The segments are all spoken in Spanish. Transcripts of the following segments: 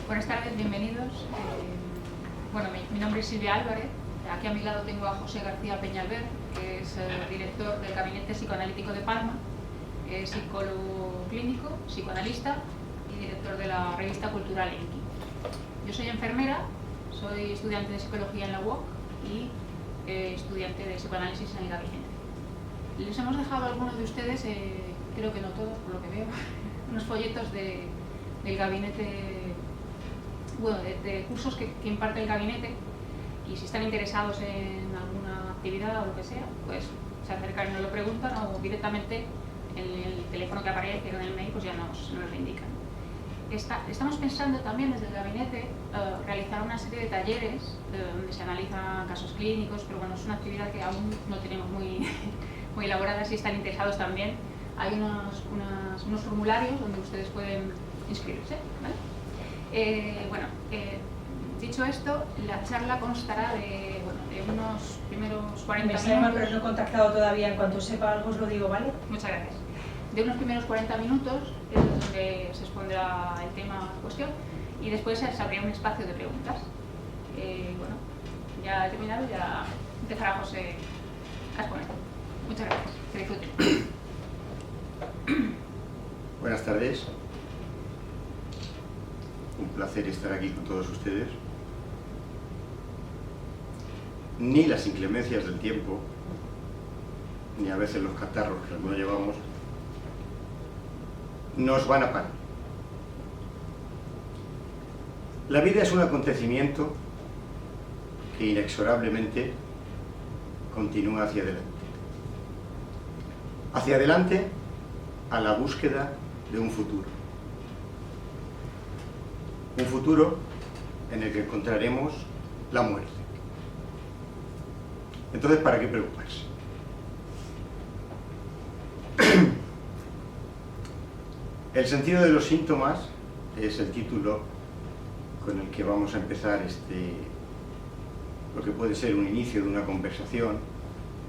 Buenas tardes, bienvenidos. Bueno, mi nombre es Silvia Álvarez. Aquí a mi lado tengo a José García Peñalver, que es director del Gabinete Psicoanalítico de Palma, psicólogo clínico, psicoanalista y director de la revista cultural Enki. Yo soy enfermera, soy estudiante de psicología en la UOC y estudiante de psicoanálisis en el gabinete. Les hemos dejado a algunos de ustedes, creo que no todos por lo que veo, unos folletos del gabinete, bueno, de cursos que imparte el gabinete, y si están interesados en alguna actividad o lo que sea, pues se acercan y nos lo preguntan, o directamente en el teléfono que aparece en el mail pues ya nos lo indican. Estamos pensando también desde el gabinete realizar una serie de talleres donde se analizan casos clínicos, pero bueno, es una actividad que aún no tenemos muy elaborada. Si están interesados también, hay unos formularios donde ustedes pueden inscribirse, ¿vale? Dicho esto, la charla constará de unos primeros 40 minutos. Me pero no he contactado todavía. En cuanto sepa algo os lo digo, ¿vale? Muchas gracias. De unos primeros 40 minutos es donde se expondrá el tema en cuestión, y después se abrirá un espacio de preguntas. Bueno, ya he terminado, ya empezará José a exponer. Muchas gracias. Que disfruten. Buenas tardes. Un placer estar aquí con todos ustedes. Ni las inclemencias del tiempo, ni a veces los catarros que algunos llevamos, nos van a parar. La vida es un acontecimiento que inexorablemente continúa hacia adelante. Hacia adelante a la búsqueda de un futuro. Un futuro en el que encontraremos la muerte. Entonces, ¿para qué preocuparse? El sentido de los síntomas es el título con el que vamos a empezar lo que puede ser un inicio de una conversación,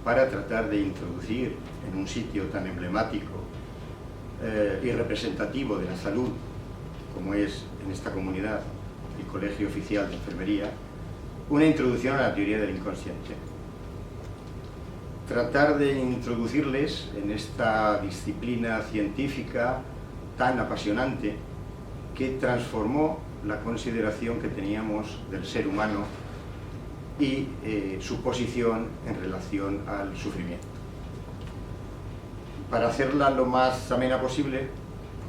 para tratar de introducir en un sitio tan emblemático y representativo de la salud como es en esta comunidad el Colegio Oficial de Enfermería, una introducción a la teoría del inconsciente. Tratar de introducirles en esta disciplina científica tan apasionante que transformó la consideración que teníamos del ser humano y su posición en relación al sufrimiento. Para hacerla lo más amena posible,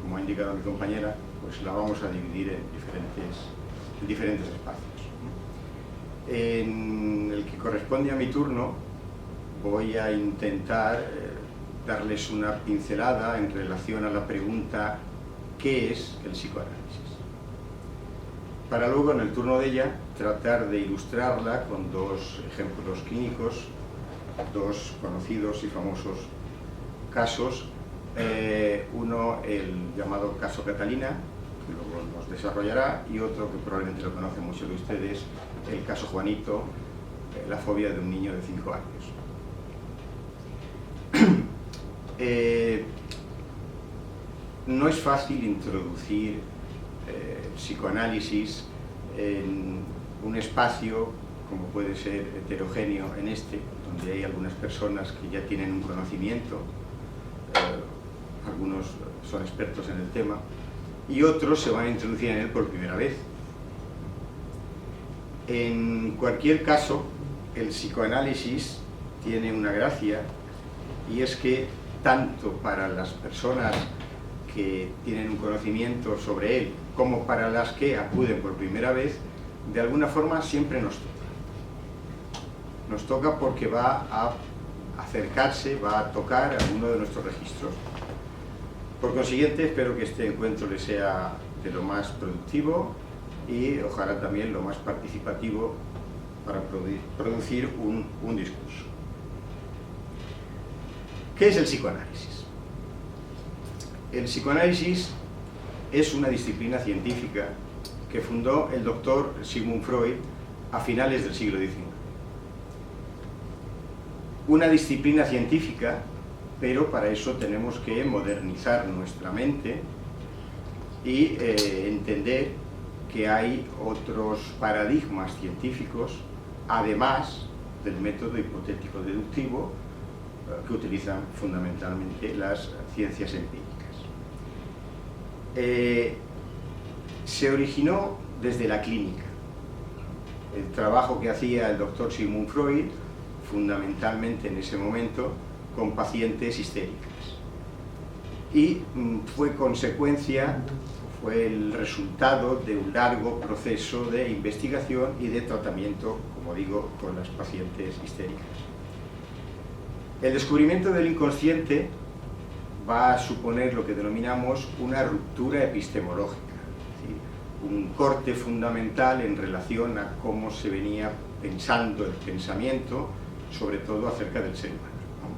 como ha indicado mi compañera, pues la vamos a dividir en diferentes espacios. En el que corresponde a mi turno voy a intentar darles una pincelada en relación a la pregunta ¿qué es el psicoanálisis? Para luego, en el turno de ella, tratar de ilustrarla con dos ejemplos clínicos, dos conocidos y famosos casos. Uno, el llamado caso Catalina, que luego nos desarrollará, y otro que probablemente lo conocen muchos de ustedes, el caso Juanito, la fobia de un niño de 5 años. No es fácil introducir psicoanálisis en un espacio como puede ser heterogéneo en donde hay algunas personas que ya tienen un conocimiento, algunos son expertos en el tema, y otros se van a introducir en él por primera vez. En cualquier caso, el psicoanálisis tiene una gracia, y es que tanto para las personas que tienen un conocimiento sobre él como para las que acuden por primera vez, de alguna forma siempre nos toca. Nos toca porque va a acercarse, va a tocar alguno de nuestros registros. Por consiguiente, espero que este encuentro les sea de lo más productivo y ojalá también lo más participativo para producir un discurso. ¿Qué es el psicoanálisis? El psicoanálisis es una disciplina científica que fundó el doctor Sigmund Freud a finales del siglo XIX. Una disciplina científica, pero para eso tenemos que modernizar nuestra mente y entender que hay otros paradigmas científicos, además del método hipotético deductivo, que utilizan fundamentalmente las ciencias empíricas. Se originó desde la clínica. El trabajo que hacía el doctor Sigmund Freud, fundamentalmente en ese momento, con pacientes histéricas. Y fue consecuencia, fue el resultado de un largo proceso de investigación y de tratamiento, como digo, con las pacientes histéricas. El descubrimiento del inconsciente va a suponer lo que denominamos una ruptura epistemológica, ¿sí? Un corte fundamental en relación a cómo se venía pensando el pensamiento, sobre todo acerca del ser humano, ¿no?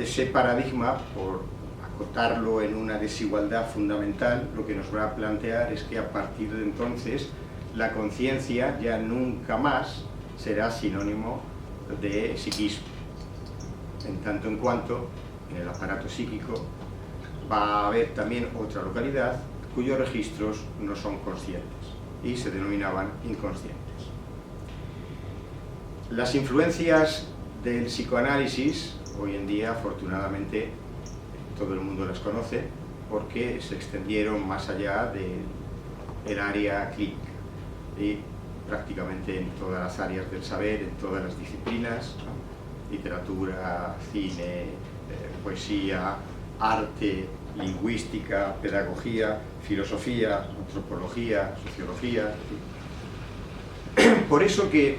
Ese paradigma, por acotarlo en una desigualdad fundamental, lo que nos va a plantear es que a partir de entonces la conciencia ya nunca más será sinónimo de psiquismo, en tanto en cuanto en el aparato psíquico va a haber también otra localidad cuyos registros no son conscientes y se denominaban inconscientes. Las influencias del psicoanálisis hoy en día, afortunadamente, todo el mundo las conoce porque se extendieron más allá del área clínica y prácticamente en todas las áreas del saber, en todas las disciplinas, ¿no? Literatura, cine, poesía, arte, lingüística, pedagogía, filosofía, antropología, sociología. Por eso que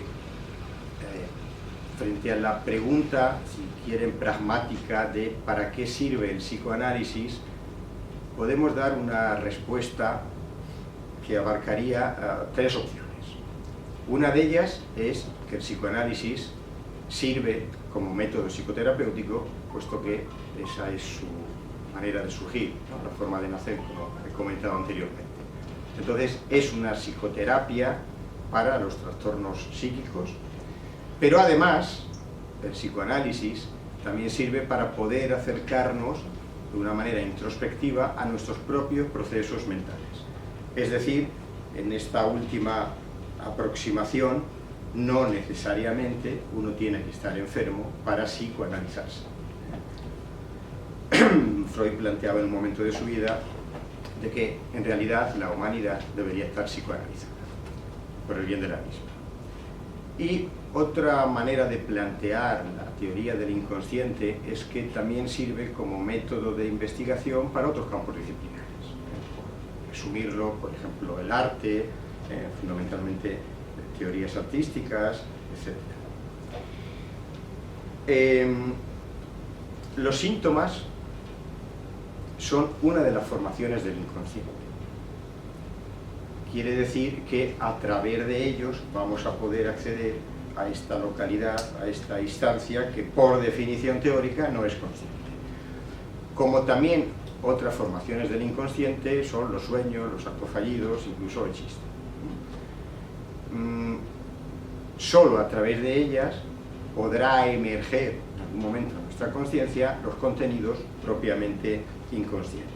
frente a la pregunta, si quieren, pragmática de ¿para qué sirve el psicoanálisis?, podemos dar una respuesta que abarcaría tres opciones. Una de ellas es que el psicoanálisis sirve como método psicoterapéutico, puesto que esa es su manera de surgir, ¿no? La forma de nacer, como he comentado anteriormente. Entonces, es una psicoterapia para los trastornos psíquicos, pero además el psicoanálisis también sirve para poder acercarnos de una manera introspectiva a nuestros propios procesos mentales. Es decir, en esta última aproximación, no necesariamente uno tiene que estar enfermo para psicoanalizarse. Freud planteaba en un momento de su vida de que en realidad la humanidad debería estar psicoanalizada por el bien de la misma. Y otra manera de plantear la teoría del inconsciente es que también sirve como método de investigación para otros campos disciplinares. Por resumirlo, por ejemplo, el arte, fundamentalmente teorías artísticas, etc. Los síntomas son una de las formaciones del inconsciente. Quiere decir que a través de ellos vamos a poder acceder a esta localidad, a esta instancia que por definición teórica no es consciente. Como también otras formaciones del inconsciente son los sueños, los actos fallidos, incluso el chiste. Solo a través de ellas podrá emerger en algún momento en nuestra conciencia los contenidos propiamente inconscientes.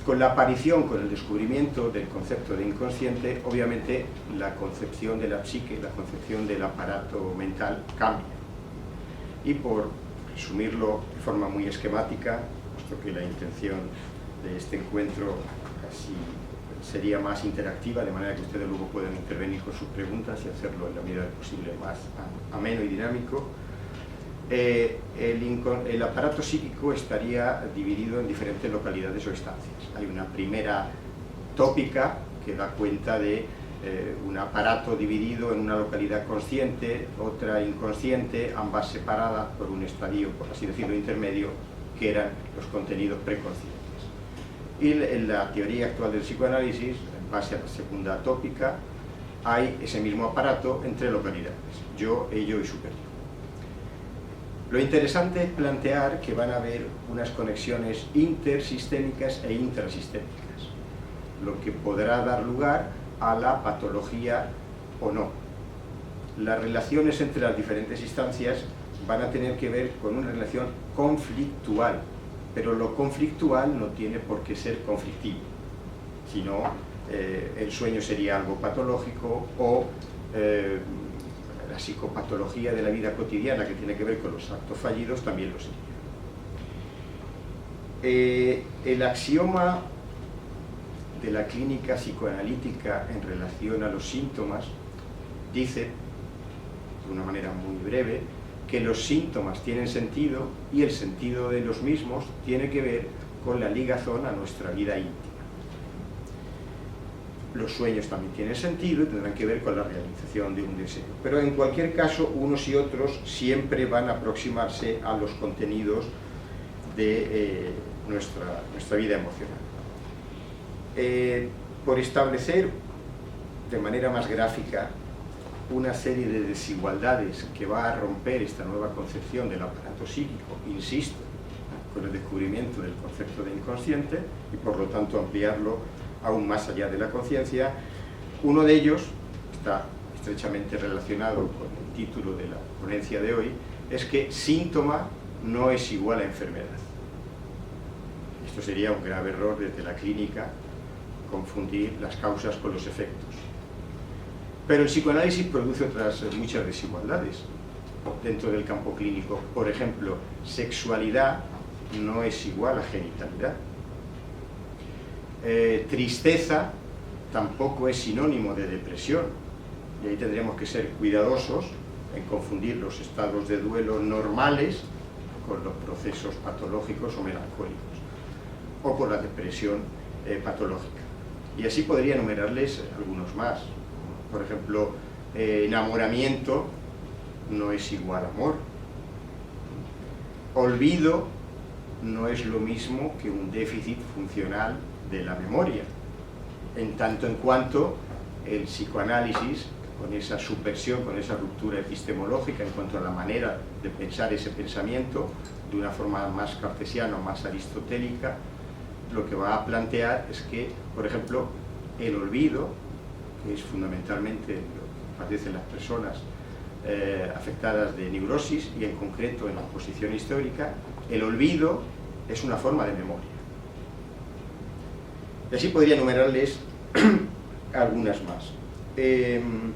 Con la aparición, con el descubrimiento del concepto de inconsciente, obviamente la concepción de la psique, la concepción del aparato mental cambia. Y por resumirlo de forma muy esquemática, puesto que la intención de este encuentro casi sería más interactiva, de manera que ustedes luego puedan intervenir con sus preguntas y hacerlo en la medida posible más ameno y dinámico. El aparato psíquico estaría dividido en diferentes localidades o instancias. Hay una primera tópica que da cuenta de un aparato dividido en una localidad consciente, otra inconsciente, ambas separadas por un estadio, por así decirlo, intermedio, que eran los contenidos preconscientes. Y en la teoría actual del psicoanálisis, en base a la segunda tópica, hay ese mismo aparato entre localidades, yo, ello y superior. Lo interesante es plantear que van a haber unas conexiones intersistémicas e intrasistémicas, lo que podrá dar lugar a la patología o no. Las relaciones entre las diferentes instancias van a tener que ver con una relación conflictual, pero lo conflictual no tiene por qué ser conflictivo, sino el sueño sería algo patológico o la psicopatología de la vida cotidiana que tiene que ver con los actos fallidos también lo sería. El axioma de la clínica psicoanalítica en relación a los síntomas dice, de una manera muy breve, que los síntomas tienen sentido y el sentido de los mismos tiene que ver con la ligazón a nuestra vida íntima. Los sueños también tienen sentido y tendrán que ver con la realización de un deseo. Pero en cualquier caso, unos y otros siempre van a aproximarse a los contenidos de nuestra vida emocional. Por establecer de manera más gráfica una serie de desigualdades que va a romper esta nueva concepción del aparato psíquico, insisto, con el descubrimiento del concepto de inconsciente y por lo tanto ampliarlo aún más allá de la conciencia, uno de ellos está estrechamente relacionado con el título de la ponencia de hoy, es que síntoma no es igual a enfermedad. Esto sería un grave error desde la clínica, confundir las causas con los efectos. Pero el psicoanálisis produce otras muchas desigualdades dentro del campo clínico. Por ejemplo, sexualidad no es igual a genitalidad. Tristeza tampoco es sinónimo de depresión. Y ahí tendríamos que ser cuidadosos en confundir los estados de duelo normales con los procesos patológicos o melancólicos, o con la depresión patológica. Y así podría enumerarles algunos más. Por ejemplo, enamoramiento no es igual a amor. Olvido no es lo mismo que un déficit funcional de la memoria, en tanto en cuanto el psicoanálisis, con esa subversión, con esa ruptura epistemológica en cuanto a la manera de pensar ese pensamiento, de una forma más cartesiana o más aristotélica, lo que va a plantear es que, por ejemplo, el olvido, que es fundamentalmente lo que padecen las personas afectadas de neurosis y en concreto en la oposición histórica, el olvido es una forma de memoria. Y así podría enumerarles algunas más. En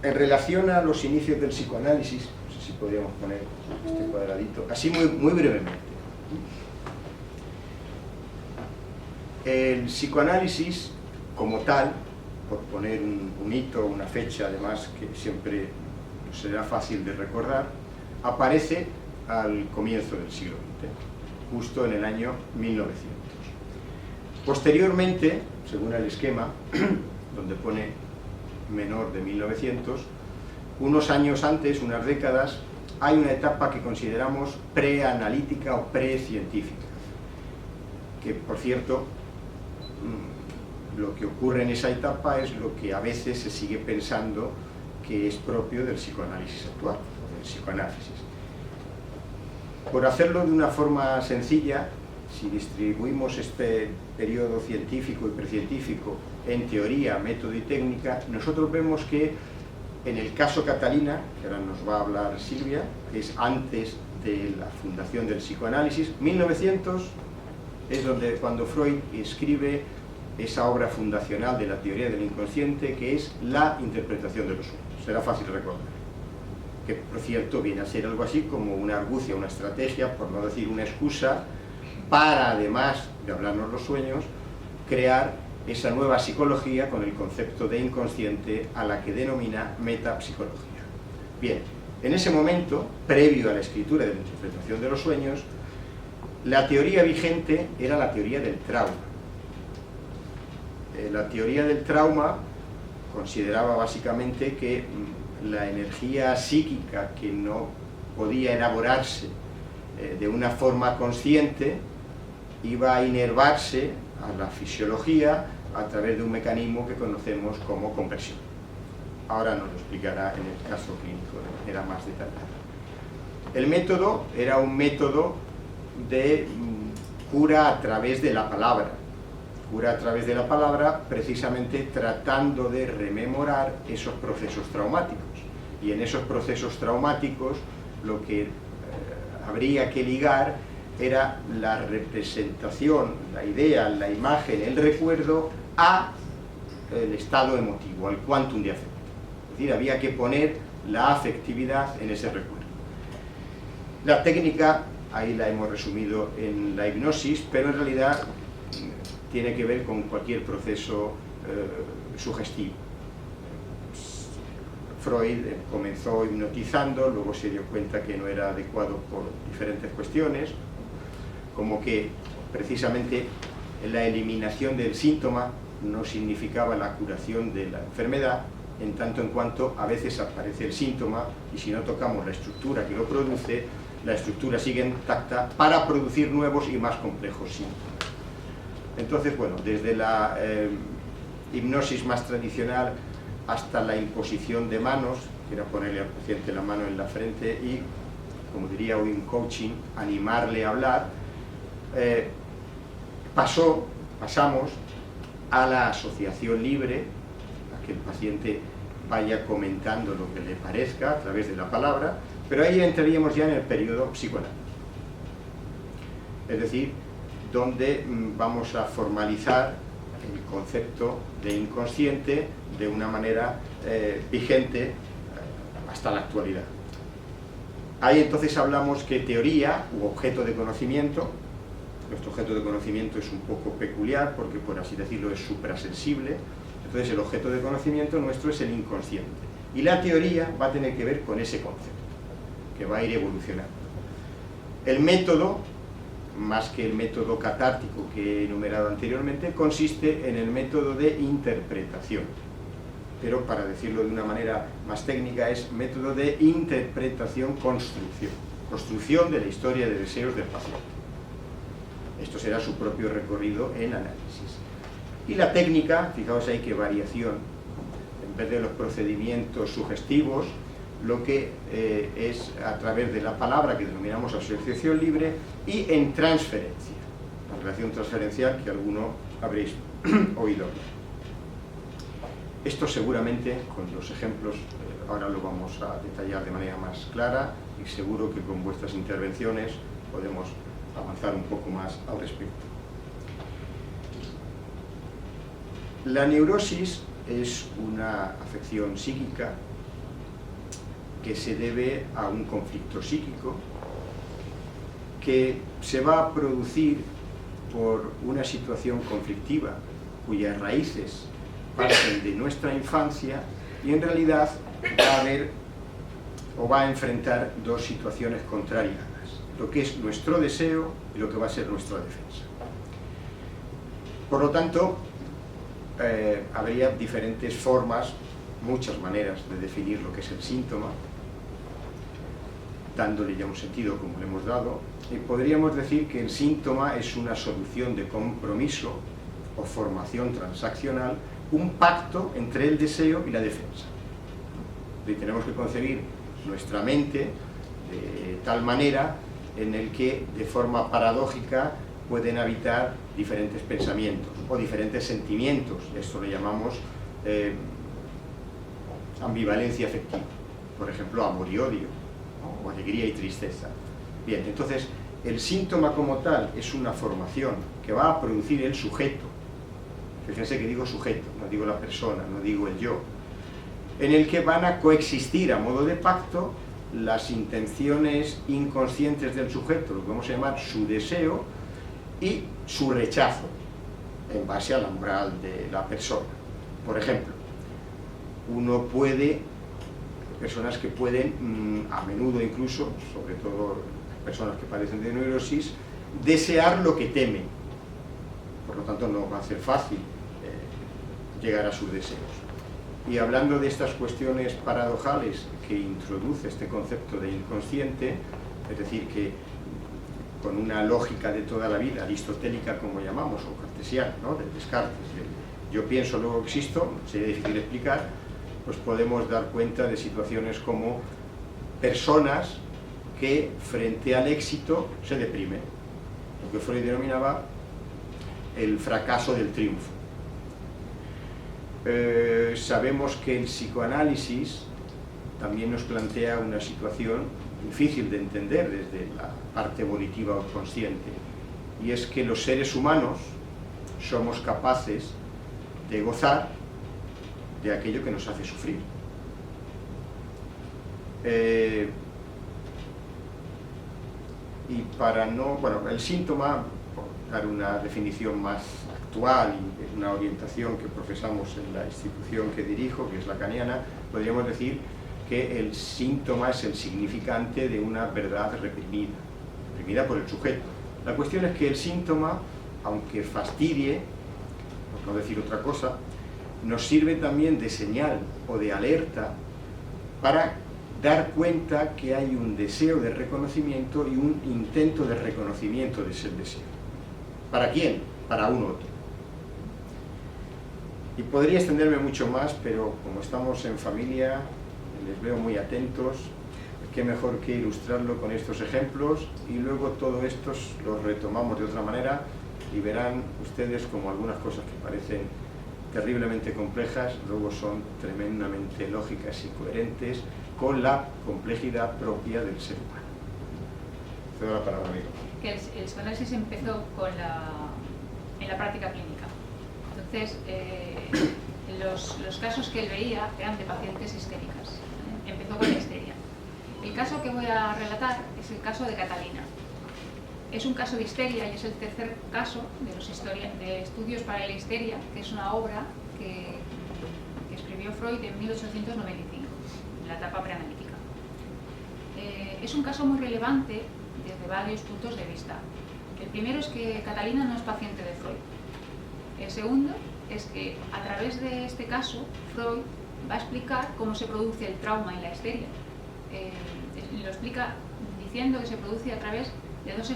relación a los inicios del psicoanálisis, no sé si podríamos poner este cuadradito, así muy brevemente. El psicoanálisis, como tal, por poner un hito, una fecha además que siempre será fácil de recordar, aparece al comienzo del siglo XX, justo en el año 1900. Posteriormente, según el esquema, donde pone menor de 1900, unos años antes, unas décadas, hay una etapa que consideramos preanalítica o precientífica, que por cierto, lo que ocurre en esa etapa es lo que a veces se sigue pensando que es propio del psicoanálisis actual, o del psicoanálisis. Por hacerlo de una forma sencilla, si distribuimos este periodo científico y precientífico en teoría, método y técnica, nosotros vemos que en el caso Catalina, que ahora nos va a hablar Silvia, que es antes de la fundación del psicoanálisis, 1900 es cuando Freud escribe esa obra fundacional de la teoría del inconsciente, que es la interpretación de los sueños. Será fácil recordar. Que, por cierto, viene a ser algo así como una argucia, una estrategia, por no decir una excusa, para, además de hablarnos los sueños, crear esa nueva psicología con el concepto de inconsciente a la que denomina metapsicología. Bien, en ese momento, previo a la escritura de la interpretación de los sueños, la teoría vigente era la teoría del trauma. La teoría del trauma consideraba básicamente que la energía psíquica que no podía elaborarse de una forma consciente iba a inervarse a la fisiología a través de un mecanismo que conocemos como conversión. Ahora nos lo explicará en el caso clínico de manera más detallada. El método era un método de cura a través de la palabra, cura a través de la palabra, precisamente tratando de rememorar esos procesos traumáticos. Y en esos procesos traumáticos lo que habría que ligar era la representación, la idea, la imagen, el recuerdo a el estado emotivo, al quantum de afecto. Es decir, había que poner la afectividad en ese recuerdo. La técnica, ahí la hemos resumido en la hipnosis, pero en realidad tiene que ver con cualquier proceso sugestivo. Freud comenzó hipnotizando, luego se dio cuenta que no era adecuado por diferentes cuestiones, como que precisamente la eliminación del síntoma no significaba la curación de la enfermedad, en tanto en cuanto a veces aparece el síntoma y si no tocamos la estructura que lo produce, la estructura sigue intacta para producir nuevos y más complejos síntomas. Entonces, bueno, desde la hipnosis más tradicional hasta la imposición de manos, que era ponerle al paciente la mano en la frente y, como diría hoy en coaching, animarle a hablar, pasamos a la asociación libre, a que el paciente vaya comentando lo que le parezca a través de la palabra, pero ahí entraríamos ya en el periodo psicoanálisis. Es decir, donde vamos a formalizar el concepto de inconsciente de una manera vigente hasta la actualidad. Ahí entonces hablamos que teoría u objeto de conocimiento, nuestro objeto de conocimiento es un poco peculiar porque, por así decirlo, es suprasensible, entonces el objeto de conocimiento nuestro es el inconsciente. Y la teoría va a tener que ver con ese concepto, que va a ir evolucionando. El método, más que el método catártico que he enumerado anteriormente, consiste en el método de interpretación. Pero para decirlo de una manera más técnica es método de interpretación-construcción. Construcción de la historia de deseos del paciente. Esto será su propio recorrido en análisis. Y la técnica, fijaos ahí qué variación, en vez de los procedimientos sugestivos, lo que es a través de la palabra que denominamos asociación libre y en transferencia, la relación transferencial que alguno habréis oído. Esto seguramente con los ejemplos ahora lo vamos a detallar de manera más clara y seguro que con vuestras intervenciones podemos avanzar un poco más al respecto. La neurosis es una afección psíquica que se debe a un conflicto psíquico que se va a producir por una situación conflictiva cuyas raíces parten de nuestra infancia y en realidad va a haber o va a enfrentar dos situaciones contrarias, lo que es nuestro deseo y lo que va a ser nuestra defensa. Por lo tanto, habría diferentes formas, muchas maneras de definir lo que es el síntoma, dándole ya un sentido como le hemos dado, y podríamos decir que el síntoma es una solución de compromiso o formación transaccional, un pacto entre el deseo y la defensa. Y tenemos que concebir nuestra mente de tal manera en el que de forma paradójica pueden habitar diferentes pensamientos o diferentes sentimientos. Esto le llamamos ambivalencia afectiva, por ejemplo amor y odio, ¿no? O alegría y tristeza. Bien, entonces el síntoma como tal es una formación que va a producir el sujeto. Fíjense que digo sujeto, no digo la persona, no digo el yo, en el que van a coexistir a modo de pacto las intenciones inconscientes del sujeto, lo que vamos a llamar su deseo, y su rechazo en base a la moral de la persona. Por ejemplo, uno puede, personas que pueden, a menudo incluso, sobre todo personas que padecen de neurosis, desear lo que temen. Por lo tanto, no va a ser fácil llegar a sus deseos. Y hablando de estas cuestiones paradojales que introduce este concepto de inconsciente, es decir, que con una lógica de toda la vida, aristotélica como llamamos, o cartesiana, ¿no? De Descartes, yo pienso, luego existo, sería difícil explicar, pues podemos dar cuenta de situaciones como personas que frente al éxito se deprimen, lo que Freud denominaba el fracaso del triunfo. Sabemos que el psicoanálisis también nos plantea una situación difícil de entender desde la parte volitiva o consciente, y es que los seres humanos somos capaces de gozar de aquello que nos hace sufrir. Y para no... Bueno, el síntoma, por dar una definición más actual y una orientación que profesamos en la institución que dirijo, que es lacaniana, podríamos decir que el síntoma es el significante de una verdad reprimida por el sujeto. La cuestión es que el síntoma, aunque fastidie, por no decir otra cosa, nos sirve también de señal o de alerta para dar cuenta que hay un deseo de reconocimiento y un intento de reconocimiento de ese deseo. ¿Para quién? Para un otro. Y podría extenderme mucho más, pero como estamos en familia, les veo muy atentos, qué mejor que ilustrarlo con estos ejemplos, y luego todo esto los retomamos de otra manera y verán ustedes como algunas cosas que parecen terriblemente complejas luego son tremendamente lógicas y coherentes con la complejidad propia del ser humano. Cedo la palabra, amigo. Que el psicoanálisis empezó en la práctica clínica. Entonces, los casos que él veía eran de pacientes histéricas. Empezó con la histeria. El caso que voy a relatar es el caso de Catalina. Es un caso de histeria y es el tercer caso de Estudios para la Histeria, que es una obra que escribió Freud en 1895, en la etapa preanalítica. Es un caso muy relevante desde varios puntos de vista. El primero es que Catalina no es paciente de Freud. El segundo es que a través de este caso Freud va a explicar cómo se produce el trauma en la histeria. Lo explica diciendo que se produce a través de dos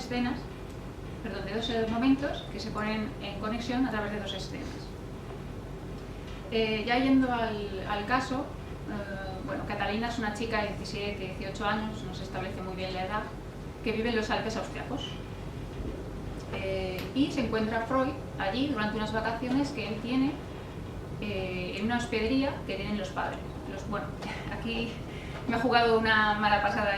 momentos que se ponen en conexión a través de dos escenas. Ya yendo al caso, bueno, Catalina es una chica de 17, 18 años, no se establece muy bien la edad, que vive en los Alpes austriacos. Y se encuentra Freud allí durante unas vacaciones que él tiene en una hospedería que tienen los padres. Bueno, aquí me ha jugado una mala pasada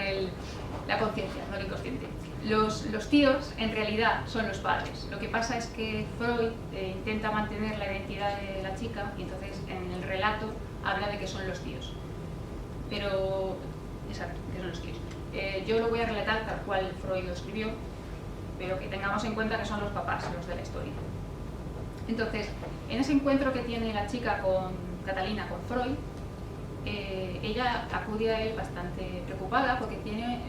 la conciencia, no el inconsciente. Los tíos en realidad son los padres. Lo que pasa es que Freud intenta mantener la identidad de la chica y entonces en el relato habla de que son los tíos. Pero, exacto, que son los tíos. Yo lo voy a relatar tal cual Freud lo escribió, pero que tengamos en cuenta que son los papás los de la historia. Entonces, en ese encuentro que tiene la chica con Catalina, con Freud, ella acude a él bastante preocupada porque tiene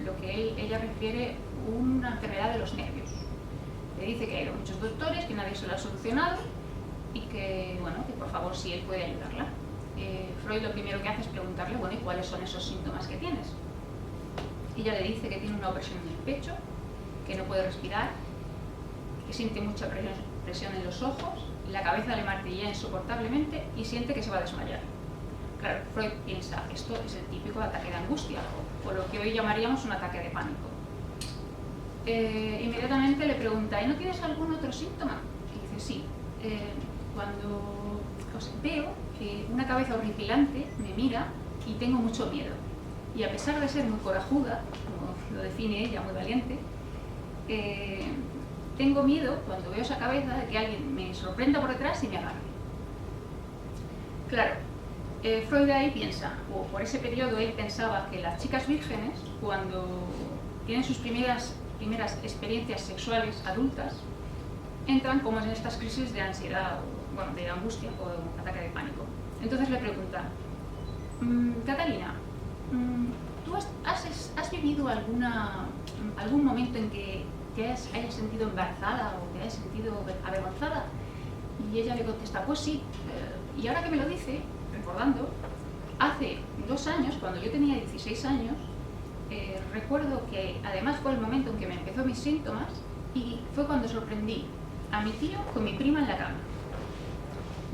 lo que ella refiere una enfermedad de los nervios. Le dice que hay muchos doctores, que nadie se lo ha solucionado y que, bueno, que por favor si él puede ayudarla. Freud lo primero que hace es preguntarle, bueno, ¿y cuáles son esos síntomas que tienes? Ella le dice que tiene una opresión en el pecho, que no puede respirar, que siente mucha presión en los ojos, la cabeza le martilla insoportablemente y siente que se va a desmayar. Claro, Freud piensa, esto es el típico ataque de angustia, o lo que hoy llamaríamos un ataque de pánico. Inmediatamente le pregunta, ¿y no tienes algún otro síntoma? Y dice, sí, cuando veo que una cabeza horripilante me mira y tengo mucho miedo. Y a pesar de ser muy corajuda, como lo define ella, muy valiente, tengo miedo cuando veo esa cabeza de que alguien me sorprenda por detrás y me agarre. Claro, Freud ahí piensa, o por ese periodo él pensaba que las chicas vírgenes, cuando tienen sus primeras experiencias sexuales adultas, entran como en estas crisis de ansiedad, bueno, de angustia o ataque de pánico. Entonces le pregunta, Catalina, ¿tú has vivido algún momento en que te hayas sentido embarazada o te hayas sentido avergonzada? Y ella le contesta, pues sí, y ahora que me lo dice, recordando, hace 2 años, cuando yo tenía 16 años, recuerdo que además fue el momento en que me empezó mis síntomas y fue cuando sorprendí a mi tío con mi prima en la cama.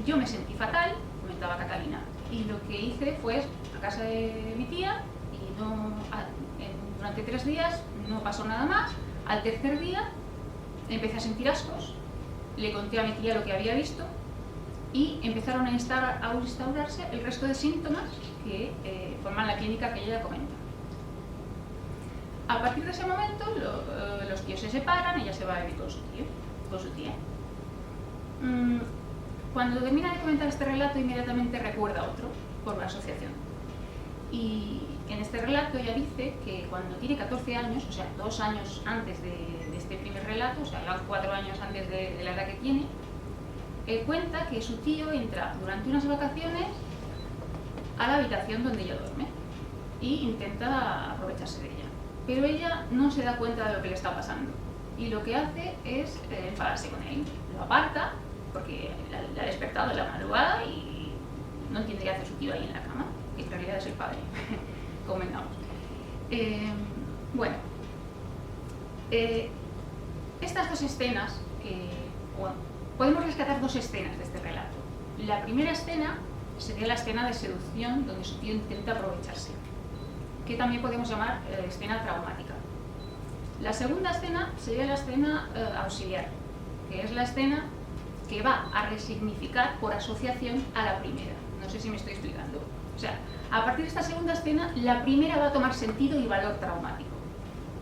Yo me sentí fatal, comentaba Catalina, y lo que hice fue a casa de mi tía y durante 3 días no pasó nada más. Al tercer día empecé a sentir ascos le conté a mi tía lo que había visto y empezaron a instaurarse el resto de síntomas que forman la clínica que ella comenta. A partir de ese momento, los tíos se separan, ella se va a vivir con su tía. Cuando termina de comentar este relato, inmediatamente recuerda otro por la asociación. Y en este relato ella dice que cuando tiene 14 años, o sea, 2 años antes de este primer relato, o sea, 4 años antes de la edad que tiene, cuenta que su tío entra durante unas vacaciones a la habitación donde ella duerme y intenta aprovecharse de ella. Pero ella no se da cuenta de lo que le está pasando y lo que hace es enfadarse con él. Lo aparta porque le ha despertado en la madrugada y no entiende qué hace su tío ahí en la cama, que en realidad es el padre, convengamos. Bueno, estas dos escenas, bueno, podemos rescatar 2 escenas de este relato. La primera escena sería la escena de seducción, donde su tío intenta aprovecharse, que también podemos llamar escena traumática. La segunda escena sería la escena auxiliar, que es la escena que va a resignificar por asociación a la primera. No sé si me estoy explicando. O sea, a partir de esta segunda escena, la primera va a tomar sentido y valor traumático.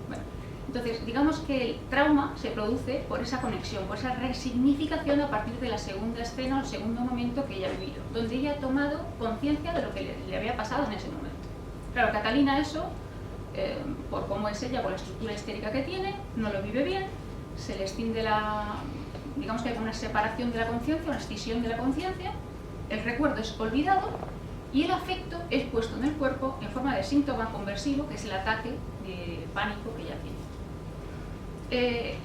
Bueno, entonces, digamos que el trauma se produce por esa conexión, por esa resignificación a partir de la segunda escena o el segundo momento que ella ha vivido, donde ella ha tomado conciencia de lo que le había pasado en ese momento. Claro, Catalina eso, por cómo es ella, por la estructura histérica que tiene, no lo vive bien, se le extiende digamos que hay una separación de la conciencia, una escisión de la conciencia, el recuerdo es olvidado y el afecto es puesto en el cuerpo en forma de síntoma conversivo, que es el ataque de pánico que ella tiene.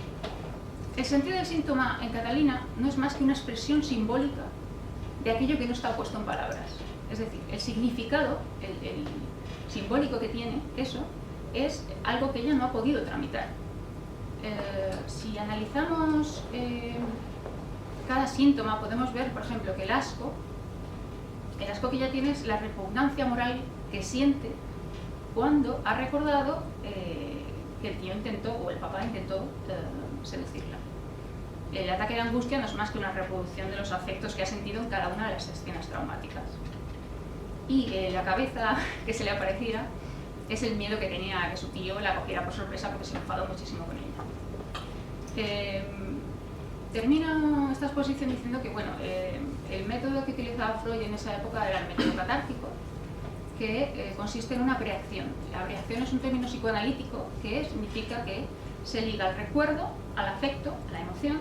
El sentido del síntoma en Catalina no es más que una expresión simbólica de aquello que no está puesto en palabras. Es decir, el significado, el simbólico que tiene eso, es algo que ella no ha podido tramitar. Si analizamos cada síntoma, podemos ver, por ejemplo, que el asco que ella tiene es la repugnancia moral que siente cuando ha recordado que el tío intentó, o el papá intentó seducirla. El ataque de angustia no es más que una reproducción de los afectos que ha sentido en cada una de las escenas traumáticas. Y la cabeza que se le aparecía es el miedo que tenía a que su tío la cogiera por sorpresa porque se enfadó muchísimo con ella. Termino esta exposición diciendo que bueno, el método que utilizaba Freud en esa época era el método catártico, que consiste en una preacción. La preacción es un término psicoanalítico que significa que se liga al recuerdo, al afecto, a la emoción,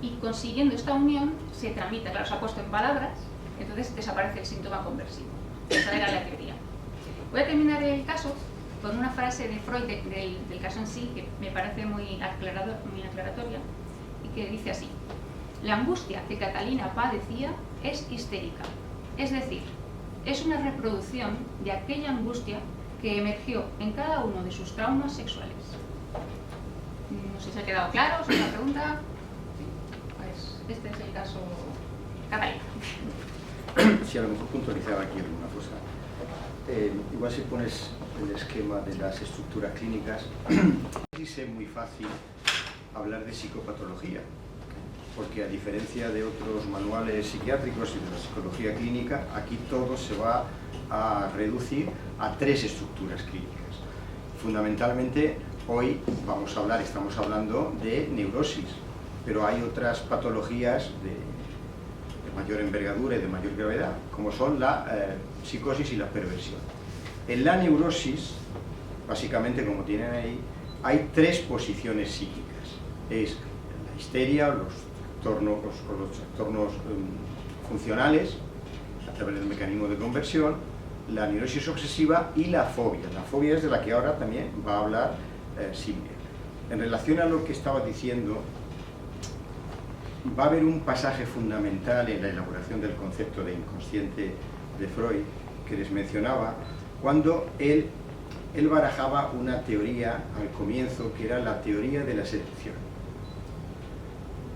y consiguiendo esta unión se tramita, claro, se ha puesto en palabras, entonces desaparece el síntoma conversivo. Esa era la teoría. Voy a terminar el caso con una frase de Freud del caso en sí, que me parece muy aclaratoria, y que dice así: la angustia que Catalina padecía es histérica, es decir, es una reproducción de aquella angustia que emergió en cada uno de sus traumas sexuales. No sé si ha quedado claro, ¿es una pregunta? Sí. Pues este es el caso Catalina. Si a lo mejor puntualizaba aquí alguna cosa. Igual si pones el esquema de las estructuras clínicas, sí es muy fácil hablar de psicopatología, porque a diferencia de otros manuales psiquiátricos y de la psicología clínica, aquí todo se va a reducir a 3 estructuras clínicas. Fundamentalmente, hoy estamos hablando de neurosis, pero hay otras patologías de mayor envergadura y de mayor gravedad, como son la psicosis y la perversión. En la neurosis, básicamente, como tienen ahí, hay 3 posiciones psíquicas. Es la histeria, los trastornos funcionales, a través del mecanismo de conversión, la neurosis obsesiva y la fobia. La fobia es de la que ahora también va a hablar Silvia. En relación a lo que estaba diciendo, va a haber un pasaje fundamental en la elaboración del concepto de inconsciente de Freud, que les mencionaba, cuando él barajaba una teoría al comienzo, que era la teoría de la seducción,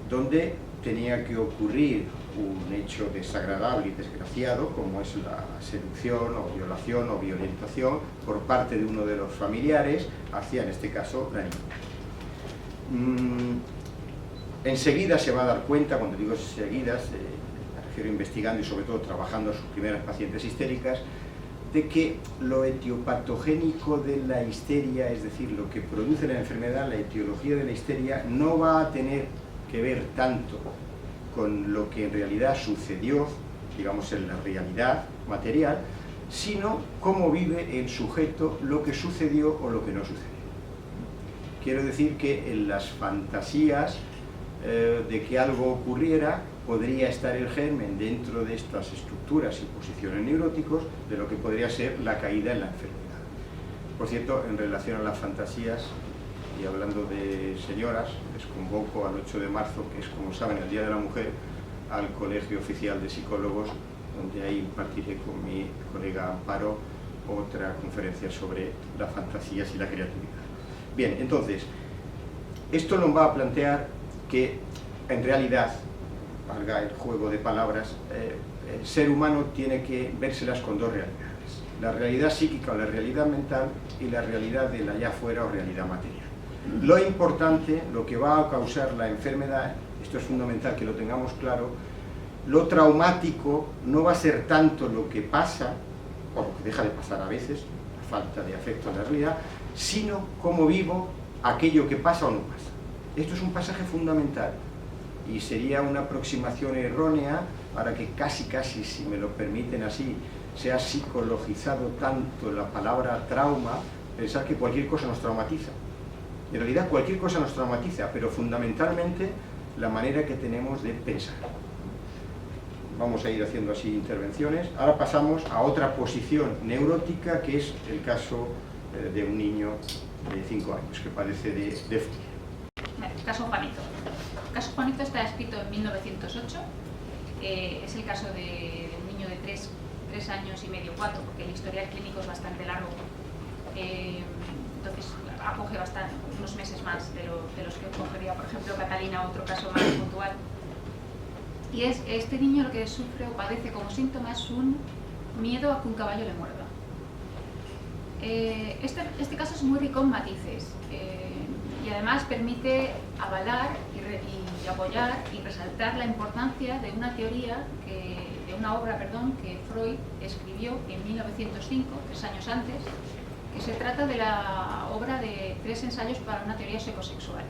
donde tenía que ocurrir un hecho desagradable y desgraciado, como es la seducción o violación o violentación por parte de uno de los familiares hacia, en este caso, la niña. enseguida se va a dar cuenta, cuando digo enseguida, me refiero investigando y sobre todo trabajando a sus primeras pacientes histéricas, de que lo etiopatogénico de la histeria, es decir, lo que produce la enfermedad, la etiología de la histeria, no va a tener que ver tanto con lo que en realidad sucedió, digamos, en la realidad material, sino cómo vive el sujeto lo que sucedió o lo que no sucedió. Quiero decir que en las fantasías de que algo ocurriera podría estar el germen dentro de estas estructuras y posiciones neuróticos de lo que podría ser la caída en la enfermedad. Por cierto, en relación a las fantasías, y hablando de señoras, les convoco al 8 de marzo, que es, como saben, el Día de la Mujer, al Colegio Oficial de Psicólogos, donde ahí impartiré con mi colega Amparo otra conferencia sobre las fantasías y la creatividad. Bien, entonces, esto nos va a plantear que, en realidad, valga el juego de palabras, el ser humano tiene que vérselas con dos realidades: la realidad psíquica o la realidad mental y la realidad de la allá afuera o realidad material. Lo importante, lo que va a causar la enfermedad, esto es fundamental que lo tengamos claro, lo traumático no va a ser tanto lo que pasa, o lo que deja de pasar a veces, la falta de afecto en la realidad, sino cómo vivo aquello que pasa o no pasa. Esto es un pasaje fundamental y sería una aproximación errónea para que casi, si me lo permiten así, sea psicologizado tanto la palabra trauma, pensar que cualquier cosa nos traumatiza. En realidad cualquier cosa nos traumatiza, pero fundamentalmente la manera que tenemos de pensar. Vamos a ir haciendo así intervenciones. Ahora pasamos a otra posición neurótica, que es el caso de un niño de 5 años que padece de furia. Caso Juanito. El caso Juanito está escrito en 1908. Es el caso de un niño de 3 años y medio, 4, porque el historial clínico es bastante largo. Entonces acoge unos meses más de los que cogería, por ejemplo, Catalina, otro caso más puntual. Y este niño lo que sufre o padece como síntoma es un miedo a que un caballo le muerda. Este caso es muy rico en matices y además permite avalar y apoyar y resaltar la importancia de una obra que Freud escribió en 1905, 3 años antes, que se trata de la obra de 3 ensayos para una teoría psicosexual.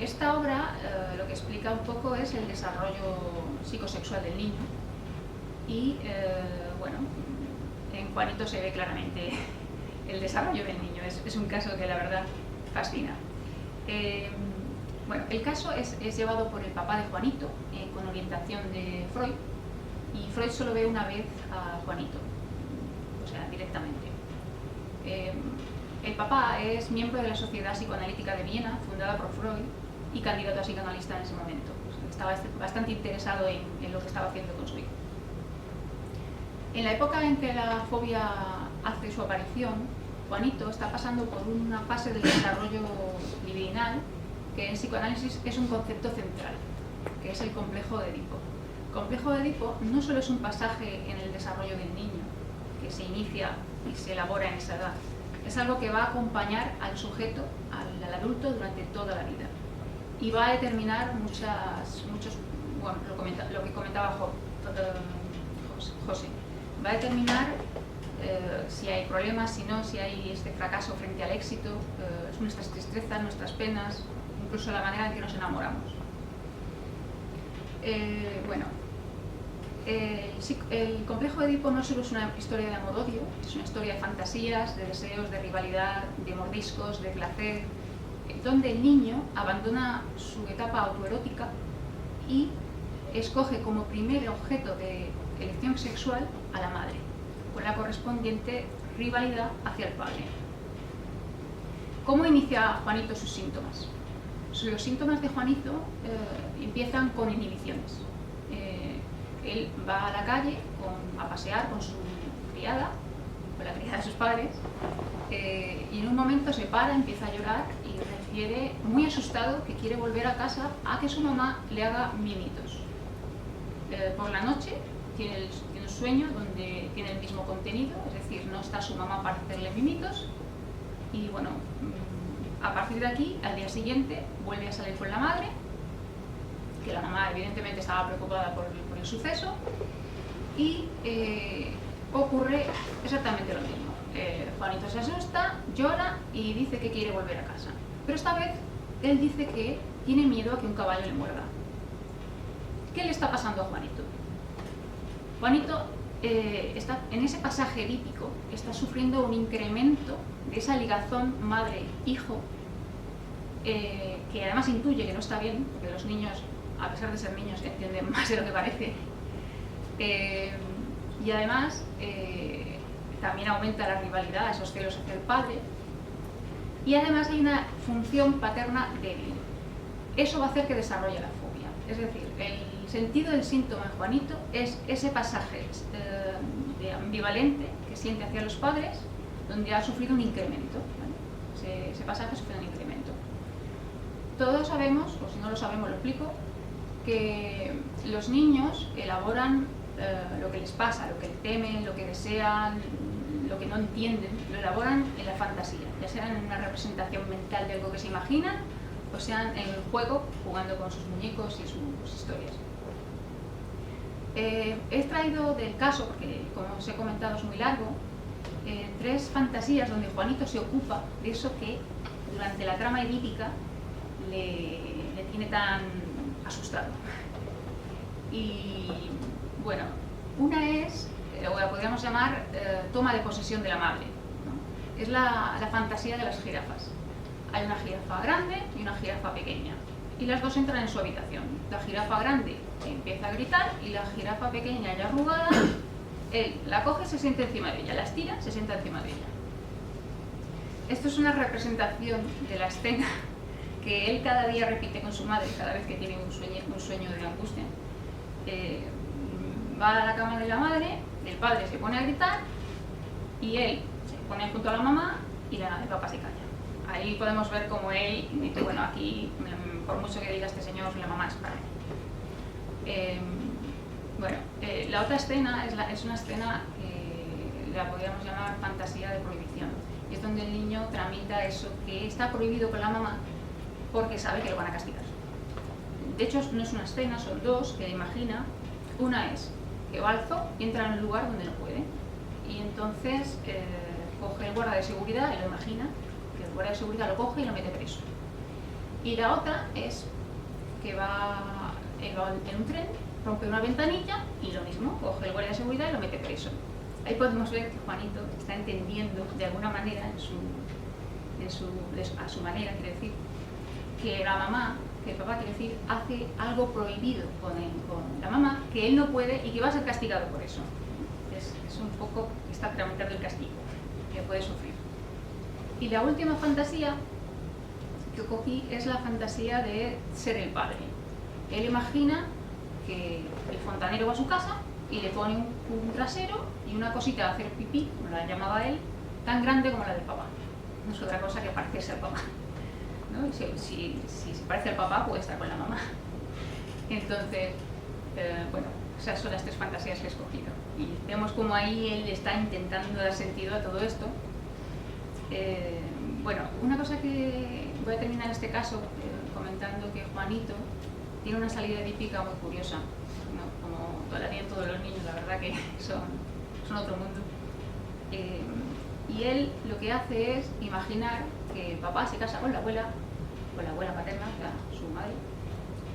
Esta obra lo que explica un poco es el desarrollo psicosexual del niño y, bueno, en Juanito se ve claramente el desarrollo del niño. Es un caso que la verdad fascina. Bueno, el caso es llevado por el papá de Juanito con orientación de Freud, y Freud solo ve una vez a Juanito, o sea, directamente. El papá es miembro de la Sociedad Psicoanalítica de Viena, fundada por Freud, y candidato a psicoanalista en ese momento. Estaba bastante interesado en lo que estaba haciendo con su hijo. En la época en que la fobia hace su aparición, Juanito está pasando por una fase del desarrollo libidinal que en psicoanálisis es un concepto central, que es el complejo de Edipo. El complejo de Edipo no solo es un pasaje en el desarrollo del niño, que se inicia y se elabora en esa edad, es algo que va a acompañar al sujeto, al adulto, durante toda la vida. Y va a determinar bueno, lo que comentaba José. Va a determinar si hay problemas, si no, si hay este fracaso frente al éxito, nuestras tristezas, nuestras penas, incluso la manera en que nos enamoramos. Bueno, el complejo de Edipo no solo es una historia de amor-odio, es una historia de fantasías, de deseos, de rivalidad, de mordiscos, de placer, donde el niño abandona su etapa autoerótica y escoge como primer objeto de elección sexual a la madre, con la correspondiente rivalidad hacia el padre. ¿Cómo inicia Juanito sus síntomas? Los síntomas de Juanito empiezan con inhibiciones. Él va a la calle a pasear con su criada, con la criada de sus padres, y en un momento se para, empieza a llorar y refiere, muy asustado, que quiere volver a casa a que su mamá le haga mimitos. Por la noche tiene un sueño donde tiene el mismo contenido, es decir, no está su mamá para hacerle mimitos, y bueno, a partir de aquí, al día siguiente, vuelve a salir con la madre que la mamá evidentemente estaba preocupada por el suceso, y ocurre exactamente lo mismo. Juanito se asusta, llora y dice que quiere volver a casa. Pero esta vez él dice que tiene miedo a que un caballo le muerda. ¿Qué le está pasando a Juanito? Juanito está en ese pasaje edípico, está sufriendo un incremento de esa ligazón madre-hijo, que además intuye que no está bien, porque los niños, a pesar de ser niños, entienden más de lo que parece. Y además también aumenta la rivalidad, esos celos hacia el padre, y además hay una función paterna débil. Eso va a hacer que desarrolle la fobia. Es decir, el sentido del síntoma en Juanito es ese pasaje de ambivalente que siente hacia los padres, donde ha sufrido un incremento, ¿vale? Ese pasaje ha sufrido un incremento. Todos sabemos, o si no lo sabemos lo explico, que los niños elaboran lo que les pasa, lo que temen, lo que desean, lo que no entienden, lo elaboran en la fantasía, ya sea en una representación mental de algo que se imaginan, o sea en el juego, jugando con sus muñecos y sus historias. He traído del caso, porque como os he comentado es muy largo, 3 fantasías donde Juanito se ocupa de eso que durante la trama edípica le tiene tan asustado. Y bueno, una es, o la podríamos llamar toma de posesión de la madre, ¿no? Es la fantasía de las jirafas. Hay una jirafa grande y una jirafa pequeña, y las dos entran en su habitación. La jirafa grande empieza a gritar y la jirafa pequeña, ya arrugada, él la coge, se sienta encima de ella, la estira, se sienta encima de ella. Esto es una representación de la escena que él cada día repite con su madre cada vez que tiene un sueño de angustia. Va a la cama de la madre, el padre se pone a gritar y él se pone junto a la mamá y el papá se calla. Ahí podemos ver cómo él dice, bueno, aquí por mucho que diga este señor, la mamá es para él. La otra escena es una escena que la podríamos llamar fantasía de prohibición, y es donde el niño tramita eso que está prohibido con la mamá porque sabe que lo van a castigar. De hecho, no es una escena, son 2 que imagina. Una es que va al zoo y entra en un lugar donde no puede, y entonces coge el guarda de seguridad y lo imagina, que el guarda de seguridad lo coge y lo mete preso. Y la otra es que va en un tren, rompe una ventanilla y lo mismo, coge el guardia de seguridad y lo mete preso. Ahí podemos ver que Juanito está entendiendo de alguna manera, a su manera, quiere decir, que la mamá, que el papá, quiere decir, hace algo prohibido con la mamá, que él no puede y que va a ser castigado por eso. Es un poco, está tramitando el castigo que puede sufrir. Y la última fantasía que cogí es la fantasía de ser el padre. Él imagina que el fontanero va a su casa y le pone un trasero y una cosita de hacer pipí, como la llamaba él, tan grande como la del papá. No es otra cosa que parecerse al papá, ¿no? Si se parece al papá, puede estar con la mamá. Entonces, esas son las 3 fantasías que he escogido. Y vemos como ahí él está intentando dar sentido a todo esto. Una cosa que voy a terminar este caso comentando que Juanito tiene una salida edípica muy curiosa, ¿no? Como la tienen todos los niños, la verdad que son otro mundo. Y él lo que hace es imaginar que el papá se casa con la abuela paterna, su madre,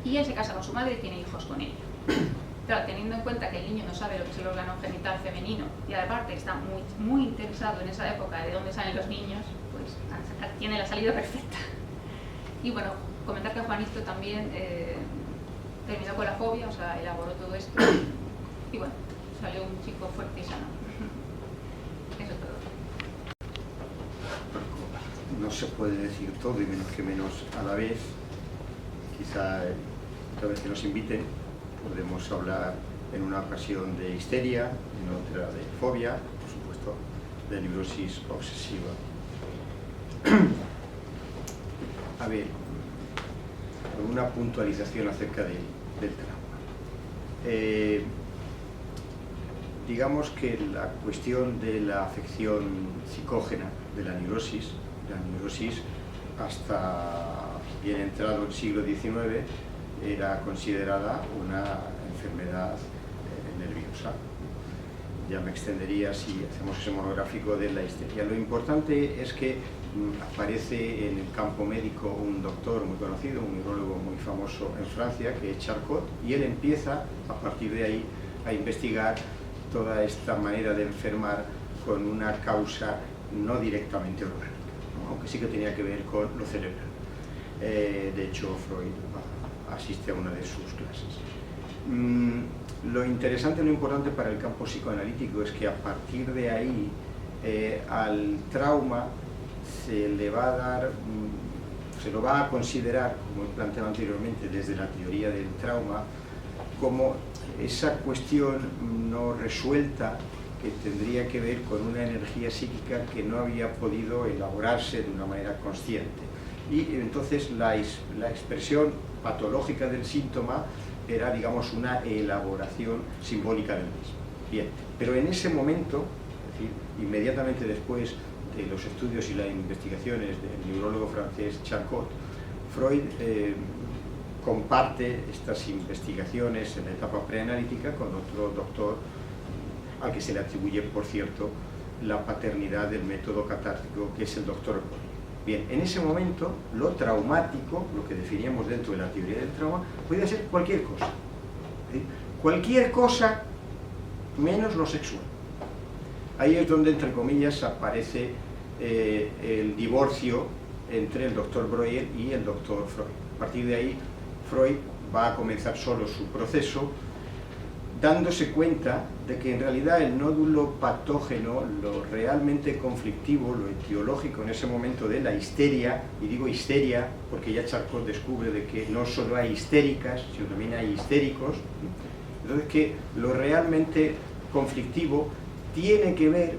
y él se casa con su madre y tiene hijos con ella. Claro, teniendo en cuenta que el niño no sabe lo que es el órgano genital femenino y aparte está muy, muy interesado en esa época de dónde salen los niños, pues tiene la salida perfecta. Y bueno, comentar que Juanito también terminó con la fobia, o sea, elaboró todo esto y bueno, salió un chico fuerte y sano. Eso es todo. No se puede decir todo y menos que menos a la vez. Quizá otra vez que nos inviten podemos hablar en una ocasión de histeria, en otra de fobia, por supuesto de neurosis obsesiva. A ver, una puntualización acerca del trauma. Digamos que la cuestión de la afección psicógena de la neurosis hasta bien entrado el siglo XIX era considerada una enfermedad nerviosa. Ya me extendería si hacemos ese monográfico de la histeria. Lo importante es que aparece en el campo médico un doctor muy conocido, un neurólogo muy famoso en Francia, que es Charcot, y él empieza a partir de ahí a investigar toda esta manera de enfermar con una causa no directamente orgánica, ¿no? Aunque sí que tenía que ver con lo cerebral. De hecho, Freud asiste a una de sus clases. Lo interesante, lo importante para el campo psicoanalítico es que a partir de ahí al trauma se le va a dar, se lo va a considerar, como he planteado anteriormente desde la teoría del trauma, como esa cuestión no resuelta que tendría que ver con una energía psíquica que no había podido elaborarse de una manera consciente. Y entonces la expresión patológica del síntoma era, digamos, una elaboración simbólica del mismo. Bien, pero en ese momento, es decir, inmediatamente después de los estudios y las investigaciones del neurólogo francés Charcot, Freud comparte estas investigaciones en la etapa preanalítica con otro doctor al que se le atribuye, por cierto, la paternidad del método catártico, que es el doctor Breuer. Bien, en ese momento, lo traumático, lo que definíamos dentro de la teoría del trauma, podía ser cualquier cosa. ¿Sí? Cualquier cosa menos lo sexual. Ahí es donde, entre comillas, aparece el divorcio entre el doctor Breuer y el doctor Freud. A partir de ahí, Freud va a comenzar solo su proceso, dándose cuenta de que en realidad el nódulo patógeno, lo realmente conflictivo, lo etiológico en ese momento de la histeria, y digo histeria porque ya Charcot descubre de que no solo hay histéricas, sino también hay histéricos, entonces que lo realmente conflictivo tiene que ver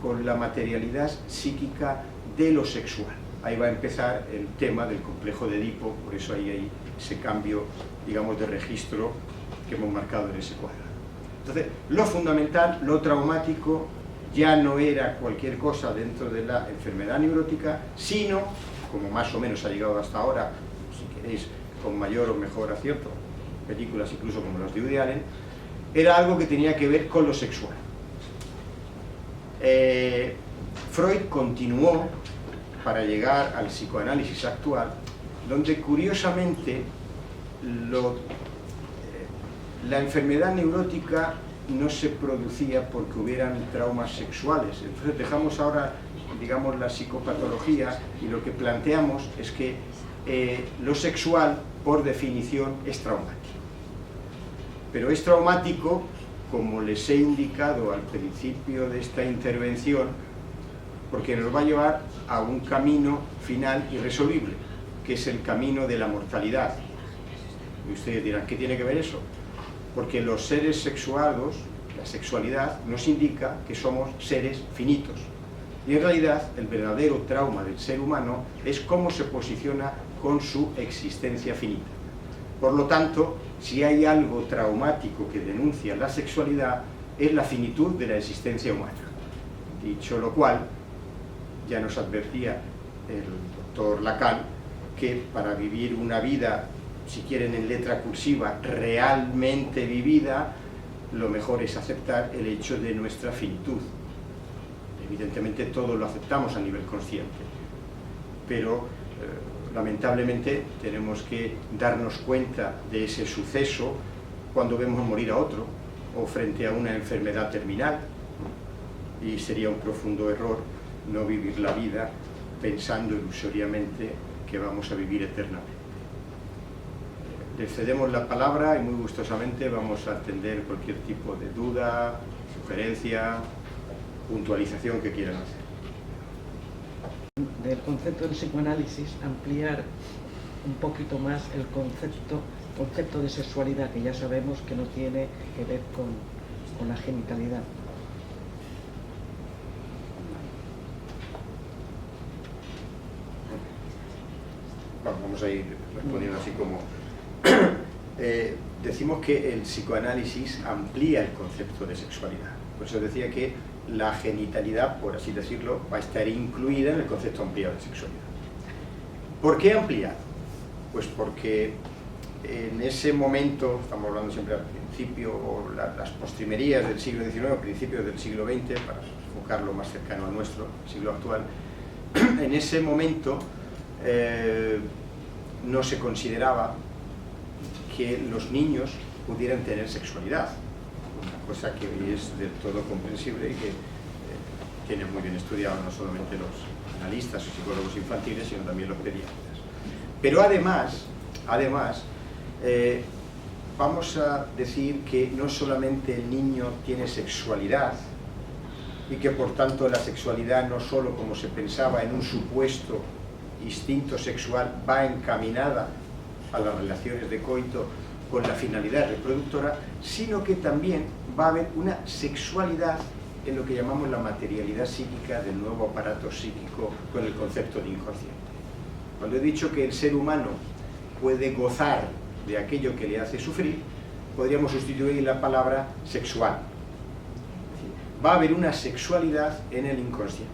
con la materialidad psíquica de lo sexual. Ahí va a empezar el tema del complejo de Edipo, por eso ahí hay ese cambio, digamos, de registro que hemos marcado en ese cuadro. Entonces, lo fundamental, lo traumático, ya no era cualquier cosa dentro de la enfermedad neurótica, sino, como más o menos ha llegado hasta ahora, si queréis, con mayor o mejor acierto, películas incluso como las de Woody Allen, era algo que tenía que ver con lo sexual. Freud continuó para llegar al psicoanálisis actual, donde curiosamente la enfermedad neurótica no se producía porque hubieran traumas sexuales. Entonces dejamos ahora, digamos, la psicopatología y lo que planteamos es que lo sexual, por definición, es traumático. Pero es traumático, como les he indicado al principio de esta intervención, porque nos va a llevar a un camino final irresoluble, que es el camino de la mortalidad. Y ustedes dirán, ¿qué tiene que ver eso? Porque los seres sexuados, la sexualidad, nos indica que somos seres finitos. Y en realidad, el verdadero trauma del ser humano es cómo se posiciona con su existencia finita. Por lo tanto, si hay algo traumático que denuncia la sexualidad, es la finitud de la existencia humana. Dicho lo cual, ya nos advertía el doctor Lacan que para vivir una vida, si quieren en letra cursiva, realmente vivida, lo mejor es aceptar el hecho de nuestra finitud. Evidentemente todo lo aceptamos a nivel consciente, pero lamentablemente tenemos que darnos cuenta de ese suceso cuando vemos morir a otro o frente a una enfermedad terminal, y sería un profundo error no vivir la vida pensando ilusoriamente que vamos a vivir eternamente. Les cedemos la palabra y muy gustosamente vamos a atender cualquier tipo de duda, sugerencia, puntualización que quieran hacer. Del concepto del psicoanálisis, ampliar un poquito más el concepto de sexualidad, que ya sabemos que no tiene que ver con la genitalidad. Vamos a ir respondiendo así como... decimos que el psicoanálisis amplía el concepto de sexualidad. Por eso decía que la genitalidad, por así decirlo, va a estar incluida en el concepto ampliado de sexualidad. ¿Por qué ampliado? Pues porque en ese momento, estamos hablando siempre al principio, o las postrimerías del siglo XIX, principios del siglo XX, para enfocarlo más cercano al nuestro, siglo actual, en ese momento no se consideraba que los niños pudieran tener sexualidad, una cosa que hoy es del todo comprensible y que tienen muy bien estudiado no solamente los analistas o psicólogos infantiles, sino también los pediatras. Pero además, vamos a decir que no solamente el niño tiene sexualidad y que por tanto la sexualidad no solo, como se pensaba, en un supuesto instinto sexual va encaminada a las relaciones de coito con la finalidad reproductora, sino que también va a haber una sexualidad en lo que llamamos la materialidad psíquica del nuevo aparato psíquico con el concepto de inconsciente. Cuando he dicho que el ser humano puede gozar de aquello que le hace sufrir, podríamos sustituir la palabra sexual. Va a haber una sexualidad en el inconsciente,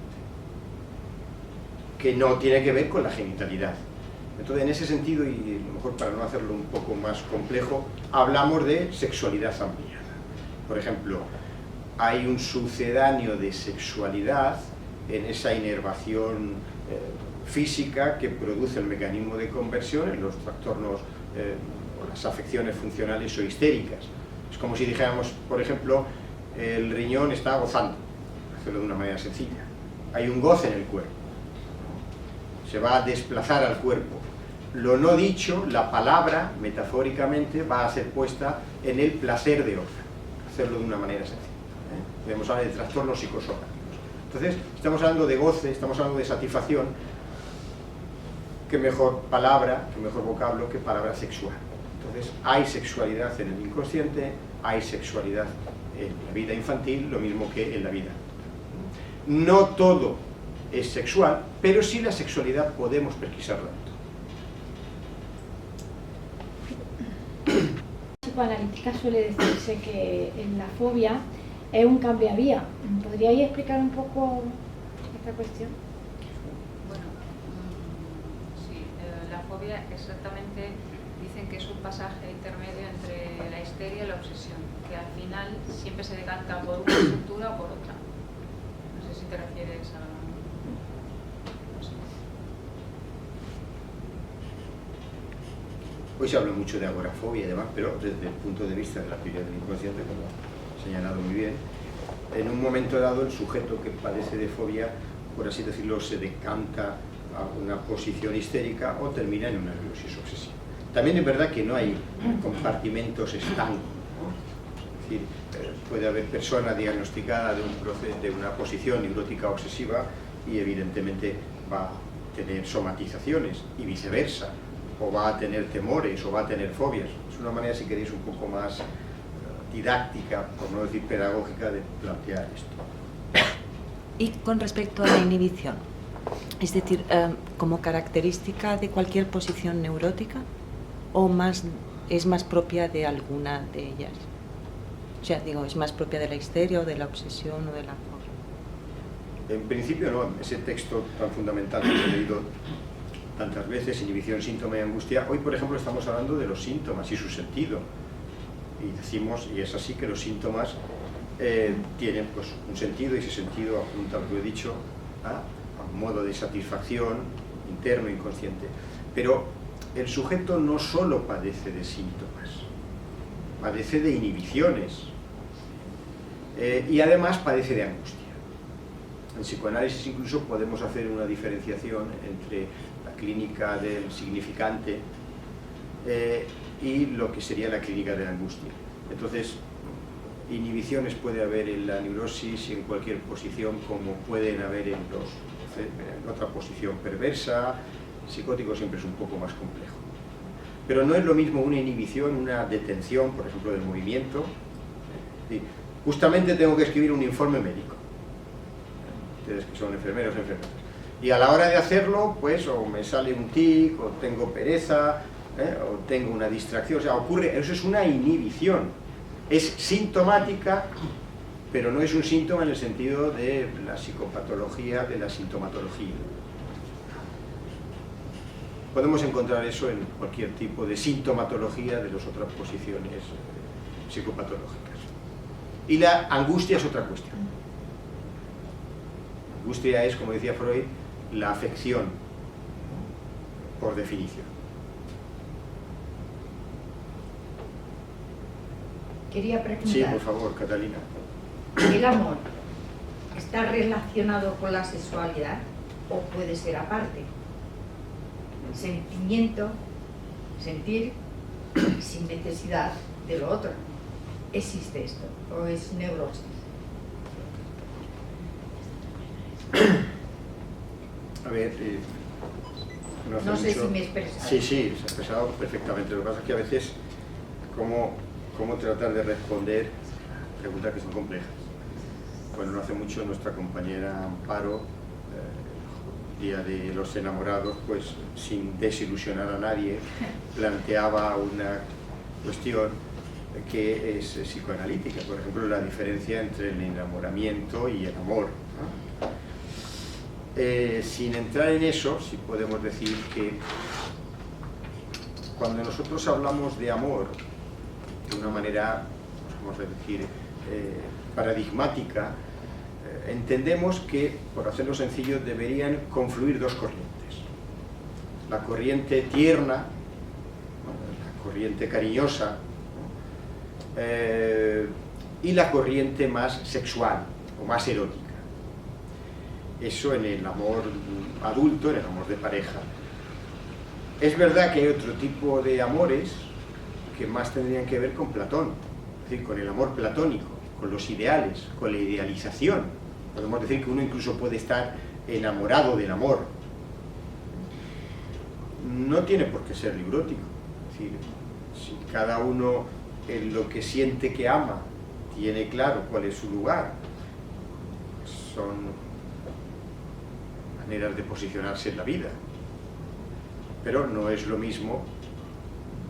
que no tiene que ver con la genitalidad. Entonces, en ese sentido, y a lo mejor para no hacerlo un poco más complejo, hablamos de sexualidad ampliada. Por ejemplo, hay un sucedáneo de sexualidad en esa inervación física que produce el mecanismo de conversión en los trastornos o las afecciones funcionales o histéricas. Es como si dijéramos, por ejemplo, el riñón está gozando, hacerlo de una manera sencilla. Hay un goce en el cuerpo, se va a desplazar al cuerpo. Lo no dicho, la palabra, metafóricamente, va a ser puesta en el placer de otra, hacerlo de una manera sencilla. Podemos hablar de trastornos psicosomáticos. Entonces, estamos hablando de goce, estamos hablando de satisfacción. Qué mejor palabra, qué mejor vocablo que palabra sexual. Entonces, hay sexualidad en el inconsciente, hay sexualidad en la vida infantil, lo mismo que en la vida. No todo es sexual, pero sí la sexualidad podemos pesquisarla. Psicoanalítica suele decirse que en la fobia es un cambiavía. ¿Podríais explicar un poco esta cuestión? Bueno, sí, la fobia exactamente dicen que es un pasaje intermedio entre la histeria y la obsesión, que al final siempre se decanta por una estructura o por otra. No sé si te refieres a... No sé. Hoy se habla mucho de agorafobia y demás, pero desde el punto de vista de la teoría del inconsciente, como ha señalado muy bien, en un momento dado el sujeto que padece de fobia, por así decirlo, se decanta a una posición histérica o termina en una neurosis obsesiva. También es verdad que no hay compartimentos estancos, ¿no? Es decir, puede haber persona diagnosticada de una posición neurótica obsesiva y evidentemente va a tener somatizaciones y viceversa, o va a tener temores o va a tener fobias. Es una manera, si queréis, un poco más didáctica, por no decir pedagógica, de plantear esto. Y con respecto a la inhibición, es decir, como característica de cualquier posición neurótica, o es más propia de alguna de ellas. O sea, digo, es más propia de la histeria o de la obsesión o de la fobia. En principio no, ese texto tan fundamental que he leído tantas veces, inhibición, síntoma y angustia, hoy por ejemplo estamos hablando de los síntomas y su sentido. Y decimos, y es así, que los síntomas tienen pues un sentido, y ese sentido apunta a lo que he dicho, a un modo de satisfacción interno, inconsciente. Pero el sujeto no solo padece de síntomas, padece de inhibiciones y además padece de angustia. En psicoanálisis incluso podemos hacer una diferenciación entre la clínica del significante y lo que sería la clínica de la angustia. Entonces, inhibiciones puede haber en la neurosis y en cualquier posición, como pueden haber en otra posición perversa. Psicótico siempre es un poco más complejo. Pero no es lo mismo una inhibición, una detención, por ejemplo, del movimiento. Justamente tengo que escribir un informe médico. Ustedes que son enfermeros, enfermeras. Y a la hora de hacerlo, pues, o me sale un tic, o tengo pereza, o tengo una distracción. O sea, ocurre, eso es una inhibición. Es sintomática, pero no es un síntoma en el sentido de la psicopatología, de la sintomatología. podemos encontrar eso en cualquier tipo de sintomatología de las otras posiciones psicopatológicas. Y la angustia es otra cuestión. La angustia es, como decía Freud, la afección, por definición. Quería preguntar, Sí, por favor, Catalina. ¿el amor está relacionado con la sexualidad o puede ser aparte? Sentimiento, sentir sin necesidad de lo otro. ¿Existe esto o es neurosis? A ver, No sé mucho... si me he expresado. Sí, se ha expresado perfectamente. Lo que pasa es que a veces, ¿cómo tratar de responder preguntas que son complejas? Bueno, no hace mucho nuestra compañera Amparo, Día de los Enamorados, pues sin desilusionar a nadie, planteaba una cuestión que es psicoanalítica, por ejemplo, la diferencia entre el enamoramiento y el amor, ¿no? Sin entrar en eso, sí podemos decir que cuando nosotros hablamos de amor de una manera, vamos a decir, paradigmática, entendemos que, por hacerlo sencillo, deberían confluir dos corrientes. La corriente tierna, la corriente cariñosa, y la corriente más sexual o más erótica. Eso en el amor adulto, en el amor de pareja. Es verdad que hay otro tipo de amores que más tendrían que ver con Platón, es decir, con el amor platónico, con los ideales, con la idealización. Podemos decir que uno incluso puede estar enamorado del amor. No tiene por qué ser neurótico. Es decir, si cada uno en lo que siente que ama tiene claro cuál es su lugar, son maneras de posicionarse en la vida. Pero no es lo mismo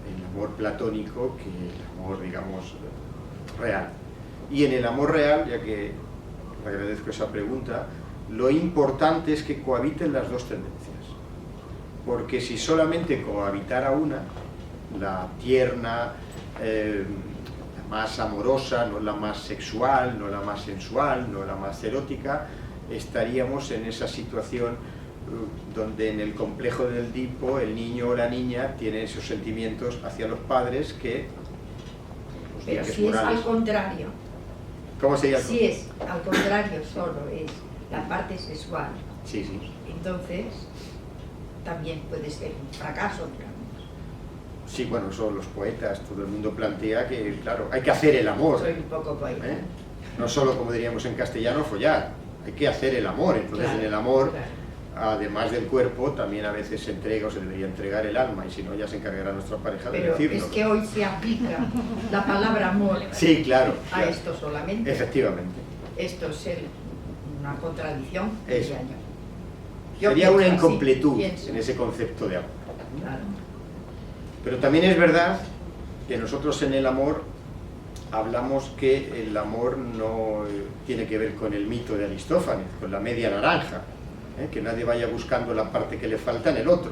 el amor platónico que el amor, digamos, real. Y en el amor real, ya que le agradezco esa pregunta, lo importante es que cohabiten las dos tendencias. Porque si solamente cohabitara una, la tierna, la más amorosa, no la más sexual, no la más sensual, no la más erótica, estaríamos en esa situación donde en el complejo del Edipo el niño o la niña tiene esos sentimientos hacia los padres que... Pero si es al contrario. ¿Cómo sería? Si es al contrario, solo es la parte sexual. Sí. Entonces, también puede ser un fracaso, digamos. Sí, bueno, eso los poetas, todo el mundo plantea que, claro, hay que hacer el amor. Soy un poco poeta. No solo, como diríamos en castellano, follar. Hay que hacer el amor. Entonces, Claro, en el amor, claro. además del cuerpo, también a veces se entrega o se debería entregar el alma, y si no, ya se encargará nuestra pareja de Pero decirlo. es que hoy se aplica la palabra amor Sí, claro. a esto solamente. Efectivamente. Esto es una contradicción, Eso. diría yo. Sería una pienso así, incompletud pienso. en ese concepto de amor. Claro. Pero también es verdad que nosotros en el amor hablamos que el amor no tiene que ver con el mito de Aristófanes, con la media naranja, que nadie vaya buscando la parte que le falta en el otro.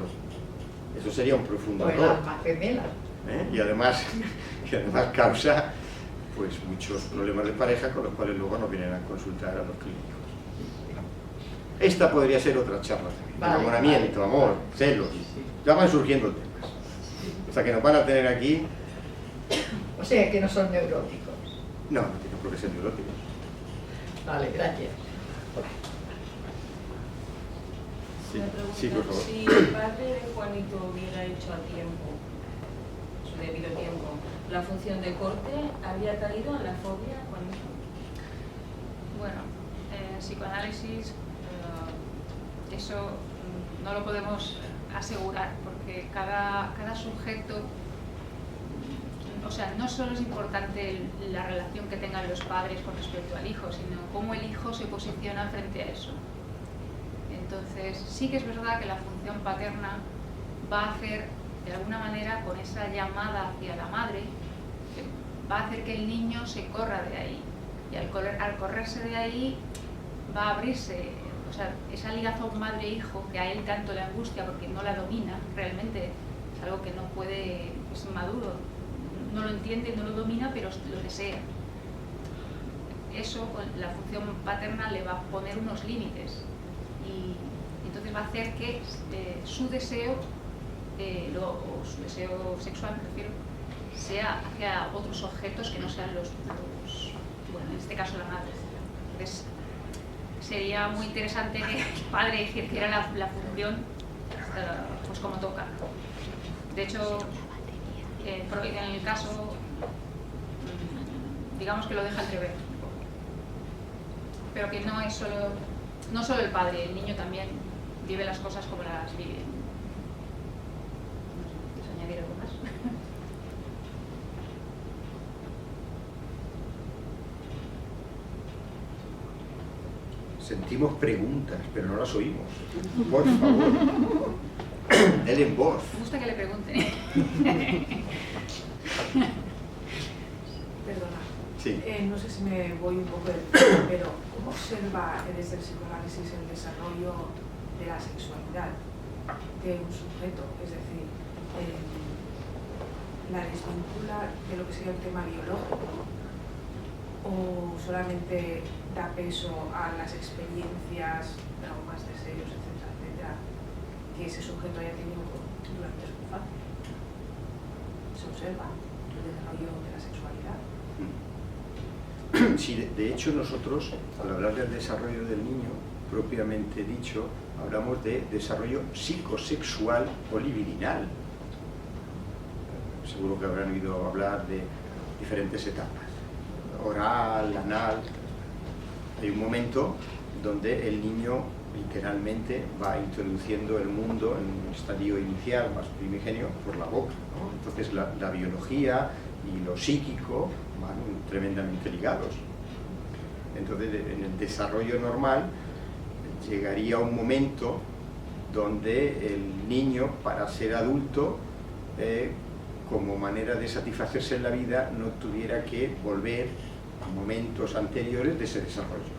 Eso sería un profundo O el error. alma gemela. Y además causa pues muchos problemas de pareja con los cuales luego no vienen a consultar a los clínicos. Esta podría ser otra charla también. Vale, Enamoramiento, vale. amor, celos. Ya van surgiendo temas. O sea que nos van a tener aquí. O sea que no son neuróticos. No tiene por qué ser neuróticos. Vale, gracias. Sí, Me preguntan sí, por favor. si el padre de Juanito hubiera hecho a tiempo, su debido tiempo, la función de corte, ¿habría caído en la fobia, Juanito? Bueno, en psicoanálisis eso no lo podemos asegurar, porque cada sujeto, o sea, no solo es importante la relación que tengan los padres con respecto al hijo, sino cómo el hijo se posiciona frente a eso. Entonces, sí que es verdad que la función paterna va a hacer, de alguna manera, con esa llamada hacia la madre, va a hacer que el niño se corra de ahí. Y al correrse de ahí, va a abrirse sea, esa ligación madre-hijo que a él tanto le angustia porque no la domina, realmente es algo que no puede, es maduro, no lo entiende, no lo domina, pero lo desea. Eso, la función paterna le va a poner unos límites y entonces va a hacer que su deseo, o su deseo sexual, me refiero, sea hacia otros objetos que no sean los bueno, en este caso la madre. Entonces, sería muy interesante que el padre ejerciera la función pues como toca. De hecho, en el caso, digamos que lo deja entrever, pero que no es solo el padre, el niño también vive las cosas como las vive. No sé, ¿quieres añadir algo más? Sentimos preguntas, pero no las oímos. Por favor, denle en voz. Me gusta que le pregunten. Perdona, Sí. no sé si me voy un poco del tema, pero ¿cómo observa desde el psicoanálisis el desarrollo de la sexualidad de un sujeto? Es decir, ¿la desvincula de lo que sería el tema biológico o solamente da peso a las experiencias, traumas, deseos, etcétera, etcétera, que ese sujeto haya tenido durante su infancia? ¿Se observa el desarrollo de la sexualidad? Sí, de hecho nosotros, al hablar del desarrollo del niño, propiamente dicho, hablamos de desarrollo psicosexual o libidinal. Seguro que habrán oído hablar de diferentes etapas. Oral, anal. Hay un momento donde el niño literalmente va introduciendo el mundo en un estadio inicial más primigenio por la boca, ¿no? Entonces la biología y lo psíquico van tremendamente ligados. Entonces en el desarrollo normal llegaría un momento donde el niño, para ser adulto, como manera de satisfacerse en la vida, no tuviera que volver a momentos anteriores de ese desarrollo.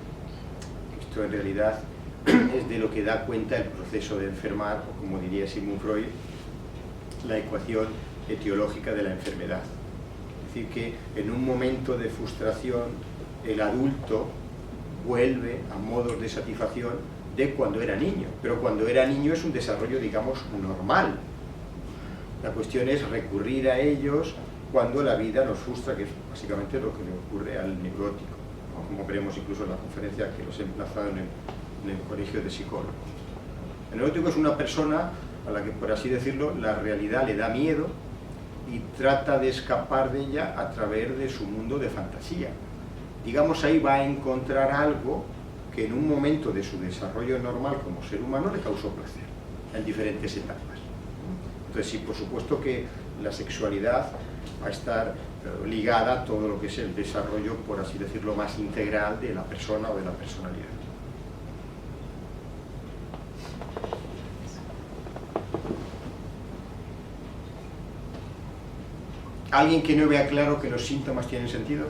Esto en realidad es de lo que da cuenta el proceso de enfermar, o como diría Sigmund Freud, la ecuación etiológica de la enfermedad. Es decir, que en un momento de frustración el adulto vuelve a modos de satisfacción de cuando era niño, pero cuando era niño es un desarrollo, digamos, normal. La cuestión es recurrir a ellos cuando la vida nos frustra, que es básicamente lo que le ocurre al neurótico, ¿no? Como veremos incluso en la conferencia que los he emplazado en el colegio de psicólogos. El neurótico es una persona a la que, por así decirlo, la realidad le da miedo y trata de escapar de ella a través de su mundo de fantasía. Digamos, ahí va a encontrar algo que en un momento de su desarrollo normal como ser humano le causó placer, en diferentes etapas. Entonces sí, por supuesto que la sexualidad va a estar ligada a todo lo que es el desarrollo, por así decirlo, más integral de la persona o de la personalidad. ¿Alguien que no vea claro que los síntomas tienen sentido?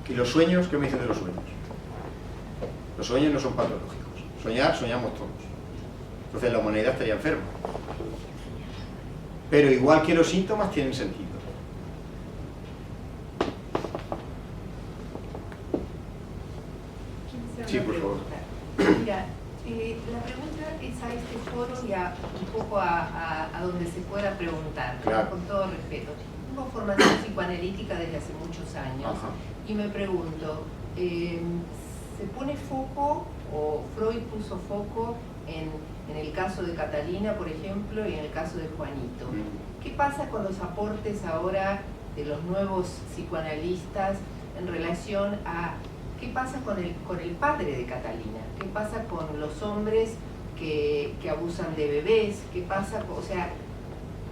¿Y los sueños? ¿Qué me dicen de los sueños? Los sueños no son patológicos. Soñar, soñamos todos. Entonces la humanidad estaría enferma. Pero igual que los síntomas tienen sentido. Sí, por favor. Mira, la pregunta es a este foro y un poco a donde se pueda preguntar, Claro. con todo respeto. Tengo formación psicoanalítica desde hace muchos años. Ajá. Y me pregunto, ¿se pone foco o Freud puso foco en el caso de Catalina, por ejemplo, y en el caso de Juanito? ¿Qué pasa con los aportes ahora de los nuevos psicoanalistas en relación a qué pasa con el padre de Catalina? ¿Qué pasa con los hombres que abusan de bebés? ¿Qué pasa? O sea,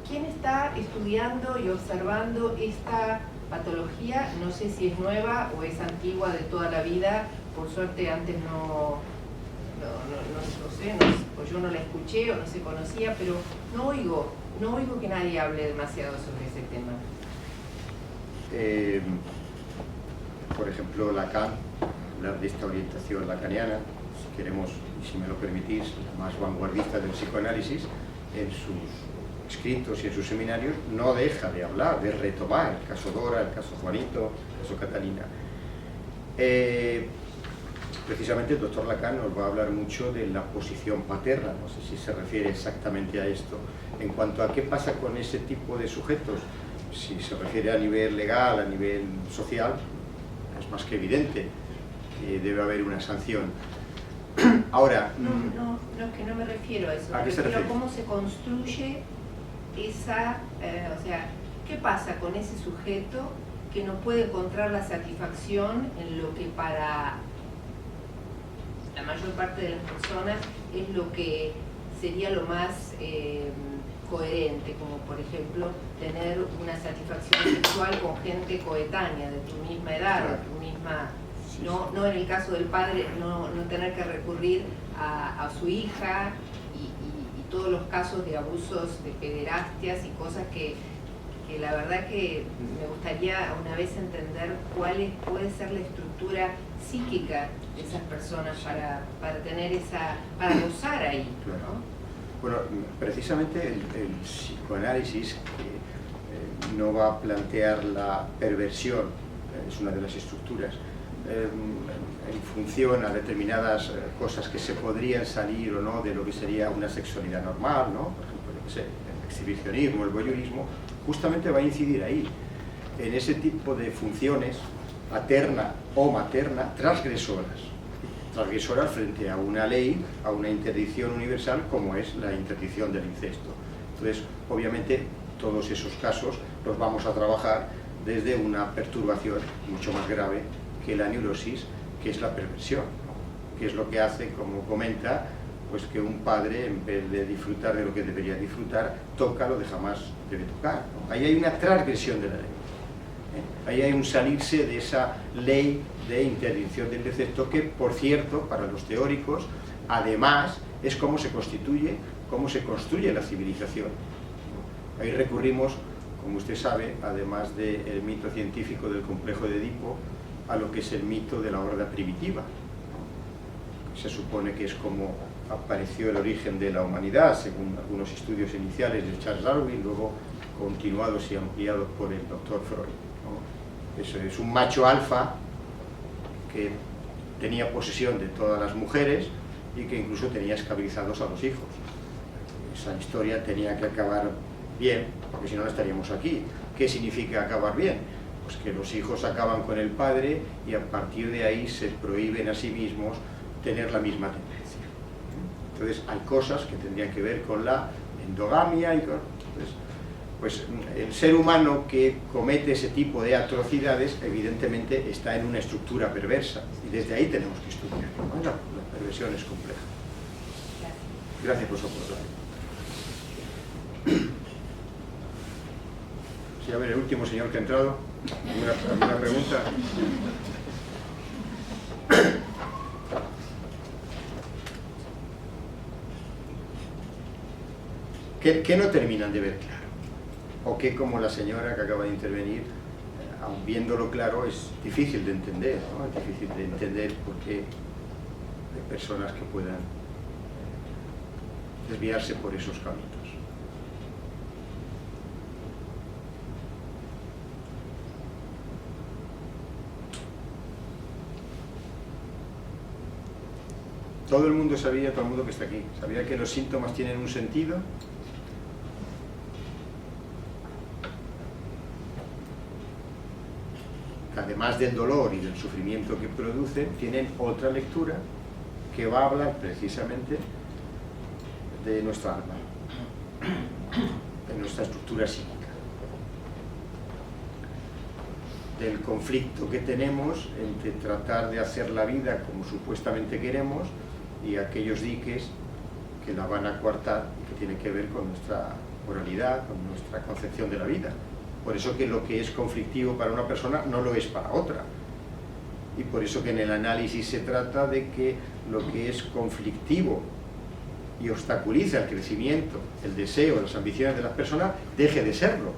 ¿quién está estudiando y observando esta patología? No sé si es nueva o es antigua de toda la vida. Por suerte antes no sé, o yo no la escuché o no se conocía, pero no oigo que nadie hable demasiado sobre ese tema. por ejemplo, Lacan, hablar de esta orientación lacaniana, si queremos, y si me lo permitís, la más vanguardista del psicoanálisis, en sus escritos y en sus seminarios, no deja de hablar, de retomar el caso Dora, el caso Juanito, el caso Catalina. Precisamente el doctor Lacan nos va a hablar mucho de la posición paterna, no sé si se refiere exactamente a esto. En cuanto a qué pasa con ese tipo de sujetos, si se refiere a nivel legal, a nivel social, es más que evidente que debe haber una sanción. Ahora... No, es que no me refiero a eso, ¿A qué se refiere? cómo se construye esa... o sea, ¿qué pasa con ese sujeto que no puede encontrar la satisfacción en lo que para la mayor parte de las personas es lo que sería lo más coherente, como por ejemplo tener una satisfacción sexual con gente coetánea, de tu misma edad, de tu misma... No en el caso del padre, no tener que recurrir a su hija y todos los casos de abusos, de pederastias y cosas que la verdad que me gustaría una vez entender cuál puede ser la estructura psíquica de esas personas para tener para gozar ahí, ¿no? Bueno, precisamente el psicoanálisis no va a plantear la perversión, es una de las estructuras, en función a determinadas cosas que se podrían salir o no de lo que sería una sexualidad normal, ¿no? Por ejemplo, yo qué sé, el exhibicionismo, el voyeurismo, justamente va a incidir ahí, en ese tipo de funciones, paterna o materna, transgresoras frente a una ley, a una interdicción universal como es la interdicción del incesto. Entonces, obviamente, todos esos casos los vamos a trabajar desde una perturbación mucho más grave que la neurosis, que es la perversión, ¿no? Que es lo que hace, como comenta, pues que un padre, en vez de disfrutar de lo que debería disfrutar, toca lo que jamás debe tocar, ¿no? Ahí hay una transgresión de la ley. Ahí hay un salirse de esa ley de interdicción del incesto que, por cierto, para los teóricos, además es cómo se construye la civilización. Ahí recurrimos, como usted sabe, además del mito científico del complejo de Edipo, a lo que es el mito de la horda primitiva. Se supone que es como apareció el origen de la humanidad, según algunos estudios iniciales de Charles Darwin, luego continuados y ampliados por el doctor Freud, ¿no? Eso es un macho alfa que tenía posesión de todas las mujeres y que incluso tenía esclavizados a los hijos. Esa historia tenía que acabar bien, porque si no, no estaríamos aquí. ¿Qué significa acabar bien? Pues que los hijos acaban con el padre y a partir de ahí se prohíben a sí mismos tener la misma tendencia. Entonces hay cosas que tendrían que ver con la endogamia y con... Pues el ser humano que comete ese tipo de atrocidades evidentemente está en una estructura perversa y desde ahí tenemos que estudiar, ¿no? La perversión es compleja. Gracias por su aportación. Sí, a ver, el último señor que ha entrado, ¿alguna pregunta? ¿Qué no terminan de ver claro? O que, como la señora que acaba de intervenir, aun viéndolo claro, es difícil de entender, ¿no? Es difícil de entender por qué hay personas que puedan desviarse por esos caminos. Todo el mundo sabía, todo el mundo que está aquí, sabía que los síntomas tienen un sentido. Además del dolor y del sufrimiento que producen, tienen otra lectura que va a hablar precisamente de nuestra alma, de nuestra estructura psíquica, del conflicto que tenemos entre tratar de hacer la vida como supuestamente queremos y aquellos diques que la van a coartar y que tienen que ver con nuestra moralidad, con nuestra concepción de la vida. Por eso que lo que es conflictivo para una persona no lo es para otra. Y por eso que en el análisis se trata de que lo que es conflictivo y obstaculiza el crecimiento, el deseo, las ambiciones de las personas, deje de serlo.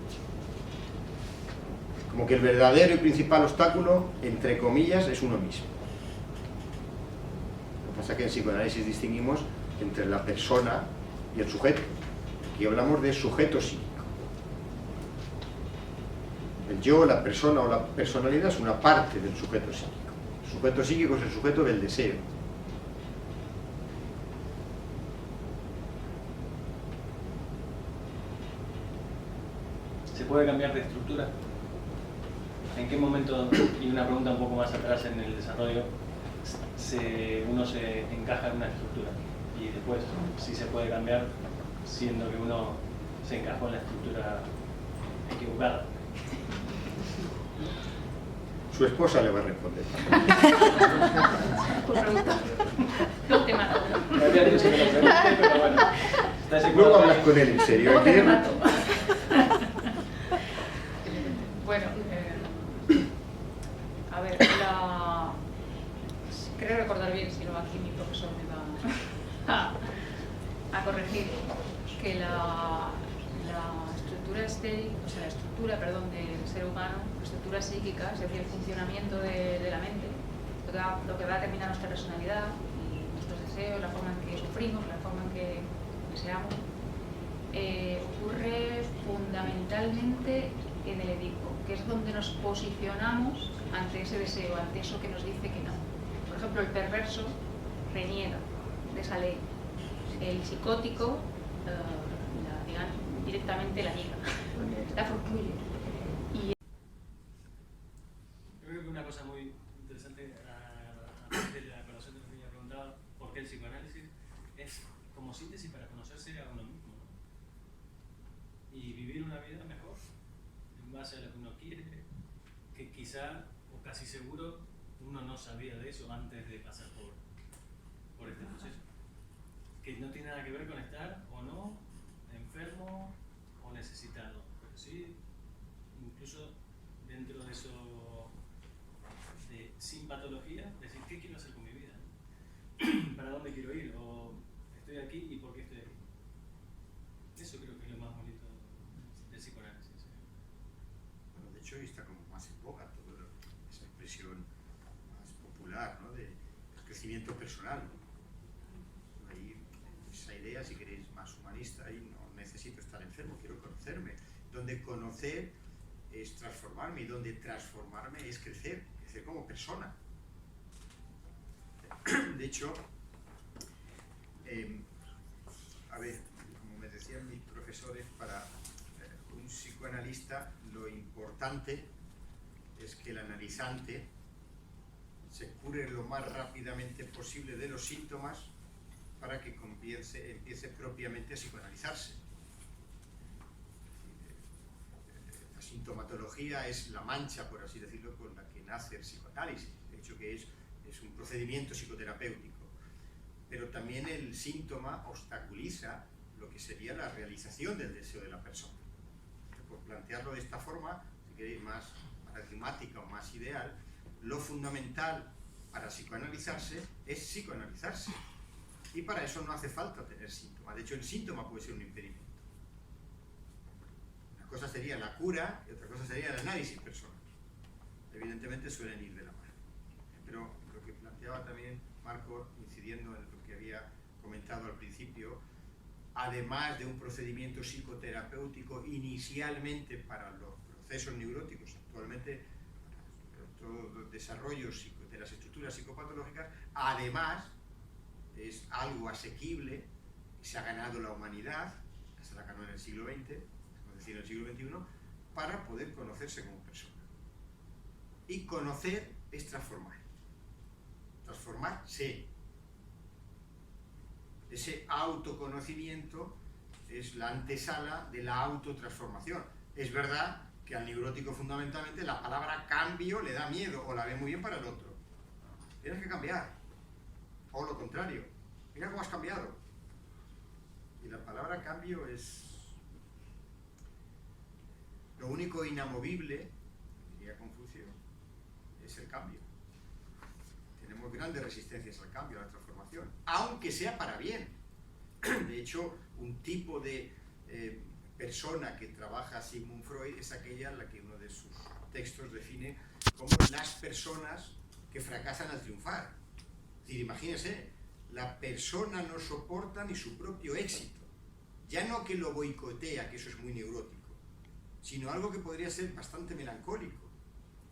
Como que el verdadero y principal obstáculo, entre comillas, es uno mismo. Lo que pasa es que en psicoanálisis distinguimos entre la persona y el sujeto. Aquí hablamos de sujeto psíquico. El yo, la persona o la personalidad es una parte del sujeto psíquico. El sujeto psíquico es el sujeto del deseo. ¿Se puede cambiar de estructura? ¿En qué momento, y una pregunta un poco más atrás en el desarrollo, uno se encaja en una estructura? Y después, si se puede cambiar, siendo que uno se encajó en la estructura equivocada. Su esposa le va a responder. Pues pregunta. No te mato. Me había dicho que lo pregunte, pero bueno. Luego hablas con él en serio. Luego te mato. Bueno, a ver, creo recordar bien, si no aquí mi profesor me va a corregir, que la estructura estéril, o sea, la estructura, perdón, del ser humano, la estructura psíquica, es decir, el funcionamiento de la mente, lo que va a determinar nuestra personalidad y nuestros deseos, la forma en que sufrimos, la forma en que deseamos, ocurre fundamentalmente en el Edipo, que es donde nos posicionamos ante ese deseo, ante eso que nos dice que no. Por ejemplo, el perverso reniega de esa ley. El psicótico directamente la niega, la forcluye. Yo creo que una cosa muy interesante a partir de la colación que me preguntaba, ¿por qué el psicoanálisis? Es como síntesis para conocerse a uno mismo, ¿no? Y vivir una vida mejor en base a lo que uno quiere, que quizá o casi seguro uno no sabía de eso antes de pasar por este proceso, que no tiene nada que ver con estar o no enfermo o necesitado, pero sí incluso dentro de eso sin patología, decir qué quiero hacer con mi vida, para dónde quiero ir, o estoy aquí y por qué estoy aquí. Eso creo que es lo más bonito del psicoanálisis. Bueno, de hecho está como más en boga toda esa expresión más popular, ¿no? del crecimiento personal. Ahí, esa idea, si queréis, más humanista, y no necesito estar enfermo, quiero conocerme. Donde conocer es transformarme y donde transformarme es crecer como persona. De hecho, a ver, como me decían mis profesores, para un psicoanalista lo importante es que el analizante se cure lo más rápidamente posible de los síntomas para que empiece propiamente a psicoanalizarse. La sintomatología es la mancha, por así decirlo, con la que nace el psicoanálisis. De hecho, que es un procedimiento psicoterapéutico. Pero también el síntoma obstaculiza lo que sería la realización del deseo de la persona. Por plantearlo de esta forma, si queréis, más paradigmática o más ideal, lo fundamental para psicoanalizarse es psicoanalizarse. Y para eso no hace falta tener síntomas. De hecho, el síntoma puede ser un impedimento. Una cosa sería la cura y otra cosa sería el análisis personal. Evidentemente suelen ir de la mano. Pero lo que planteaba también Marco, incidiendo en lo que había comentado al principio, además de un procedimiento psicoterapéutico inicialmente para los procesos neuróticos, actualmente para todo el desarrollo de las estructuras psicopatológicas, además es algo asequible, se ha ganado la humanidad, se la ganó en el siglo XX, es decir, en el siglo XXI, para poder conocerse como persona. Y conocer es transformar. Transformarse. Ese autoconocimiento es la antesala de la autotransformación. Es verdad que al neurótico fundamentalmente la palabra cambio le da miedo o la ve muy bien para el otro. Tienes que cambiar. O lo contrario. Mira cómo has cambiado. Y la palabra cambio es lo único inamovible, diría Confucio, es el cambio. Tenemos grandes resistencias al cambio, a la transformación, aunque sea para bien. De hecho, un tipo de persona que trabaja Sigmund Freud es aquella en la que uno de sus textos define como las personas que fracasan al triunfar. Es decir, imagínense, la persona no soporta ni su propio éxito. Ya no que lo boicotea, que eso es muy neurótico, sino algo que podría ser bastante melancólico.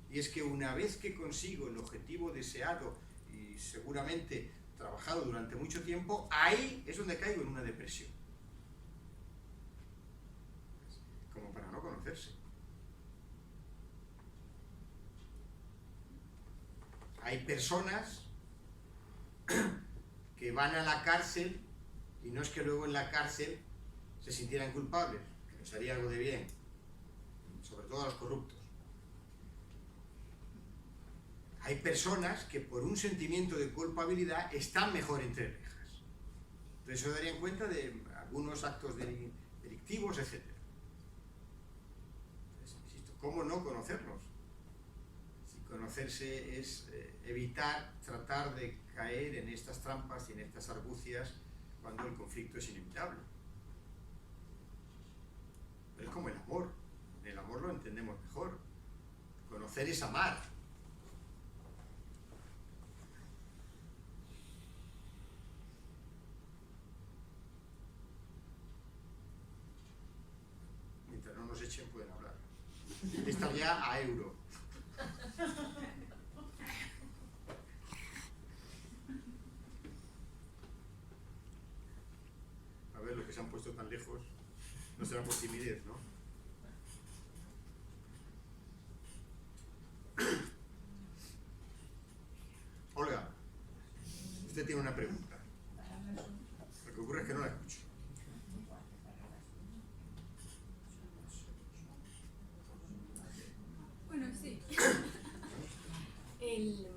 Y es que una vez que consigo el objetivo deseado y seguramente trabajado durante mucho tiempo, ahí es donde caigo en una depresión. Como para no conocerse. Hay personas que van a la cárcel y no es que luego en la cárcel se sintieran culpables, que les haría algo de bien, sobre todo a los corruptos. Hay personas que por un sentimiento de culpabilidad están mejor entre rejas. Entonces se darían cuenta de algunos actos delictivos, etc. Entonces, insisto, ¿cómo no conocernos? Si conocerse es evitar, tratar de caer en estas trampas y en estas argucias cuando el conflicto es inevitable. Pero es como el amor. En el amor lo entendemos mejor. Conocer es amar. Mientras no nos echen pueden hablar. Está ya a euro. A ver, los que se han puesto tan lejos no será por timidez, ¿no? Olga, usted tiene una pregunta. Lo que ocurre es que no la escucho. Bueno, sí. El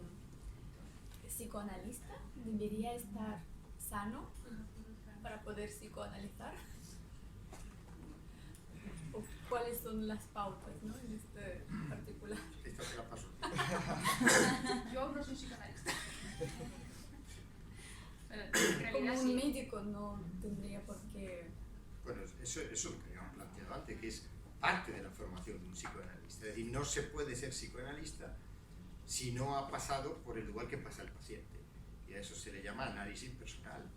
psicoanalista debería estar sano para poder psicoanalizar. ¿O cuáles son las pautas, ¿no? En este particular? Esta se la paso. Yo no soy psicoanalista. Pero en Como realidad un sí. médico no tendría por qué... Bueno, eso es lo que habíamos planteado antes, que es parte de la formación de un psicoanalista. Es decir, no se puede ser psicoanalista si no ha pasado por el lugar que pasa el paciente. Y a eso se le llama análisis personal.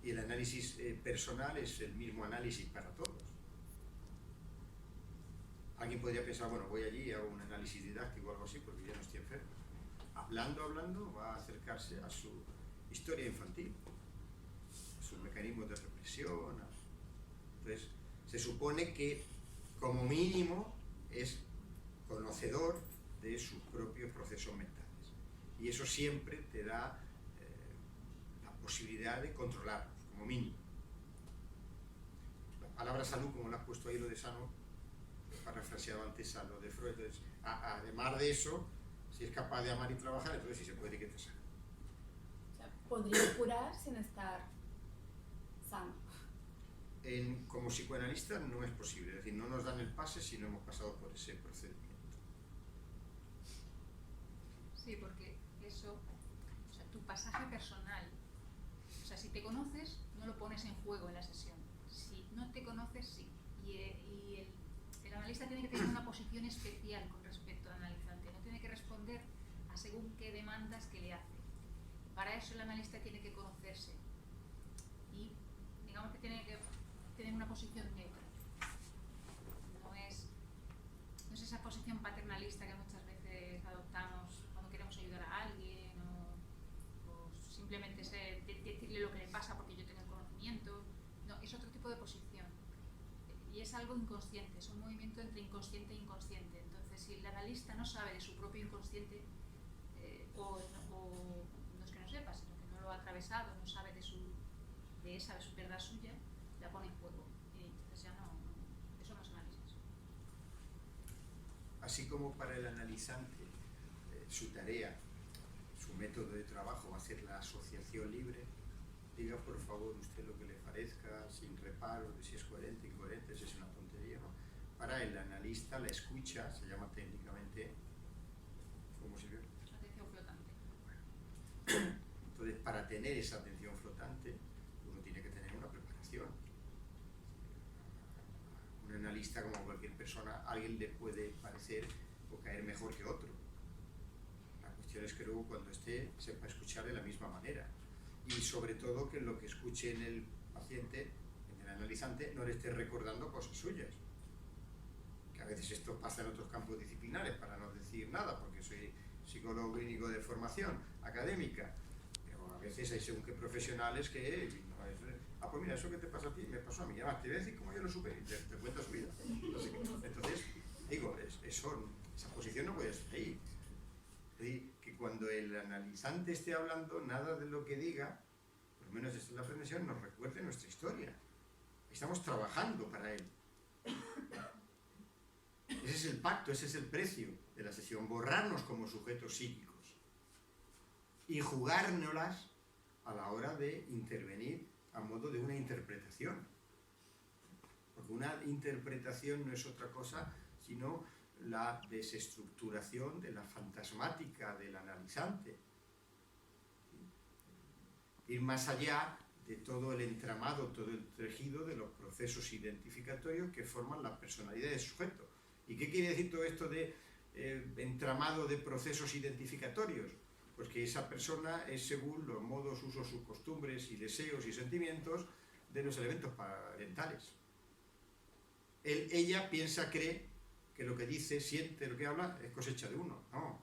Y el análisis personal es el mismo análisis para todos. Alguien podría pensar, bueno, voy allí y hago un análisis didáctico o algo así porque ya no estoy enfermo. Hablando, va a acercarse a su historia infantil, a sus mecanismos de represión. Entonces, se supone que como mínimo es conocedor de sus propios procesos mentales. Y eso siempre te da la posibilidad de controlarlos, como mínimo. La palabra salud, como lo has puesto ahí, lo de sano, ha refraseado antes a lo de Freud. Entonces, además de eso, si es capaz de amar y trabajar, entonces sí se puede que te sane. O sea, podría curar sin estar sano. Como psicoanalista no es posible, es decir, no nos dan el pase si no hemos pasado por ese procedimiento. Sí, porque eso, o sea, tu pasaje personal, o sea, si te conoces, no lo pones en juego en la sesión. Si no te conoces, sí. Y el analista tiene que tener una posición especial con respecto al analizante, no tiene que responder a según qué demandas que le hace. Para eso el analista tiene que conocerse y digamos que tiene que tener una posición neutra. No es esa posición paternalista que muchas veces adoptamos cuando queremos ayudar a alguien o simplemente decirle lo que le pasa porque yo tengo el conocimiento. No, es otro tipo de posición. Y es algo inconsciente, es un movimiento entre inconsciente e inconsciente. Entonces, si el analista no sabe de su propio inconsciente, o no es que no sepa, sino que no lo ha atravesado, no sabe de esa verdad suya, la pone en juego. Y entonces ya eso no es análisis. Así como para el analizante, su tarea, su método de trabajo va a ser la asociación libre, diga por favor usted lo que le parezca, sin reparo de si es coherente, incoherente, si es una tontería, ¿no? Para el analista, la escucha se llama técnicamente, ¿cómo se llama? Atención flotante. Entonces, para tener esa atención flotante, uno tiene que tener una preparación. Un analista, como cualquier persona, a alguien le puede parecer o caer mejor que otro. La cuestión es que luego cuando esté sepa escuchar de la misma manera. Y sobre todo que lo que escuche en el paciente, en el analizante, no le esté recordando cosas suyas. Que a veces esto pasa en otros campos disciplinares, para no decir nada, porque soy psicólogo clínico de formación académica. Pero a veces hay según qué profesionales que... pues mira, eso que te pasa a ti, me pasó a mí. Además, te voy a decir cómo yo lo supe y te cuento su vida. Entonces, digo, esa posición no puede ser ahí. Es decir, que cuando el analizante esté hablando, nada de lo que diga, por lo menos esta es la pretensión, nos recuerde nuestra historia. Estamos trabajando para él. Ese es el pacto, ese es el precio de la sesión. Borrarnos como sujetos psíquicos y jugárnoslas a la hora de intervenir a modo de una interpretación. Porque una interpretación no es otra cosa sino la desestructuración de la fantasmática del analizante. Ir más allá de todo el entramado, todo el tejido de los procesos identificatorios que forman la personalidad del sujeto. ¿Y qué quiere decir todo esto de entramado de procesos identificatorios? Pues que esa persona es según los modos, usos, sus costumbres y deseos y sentimientos de los elementos parentales. Ella piensa, cree que lo que dice, siente, lo que habla es cosecha de uno. No.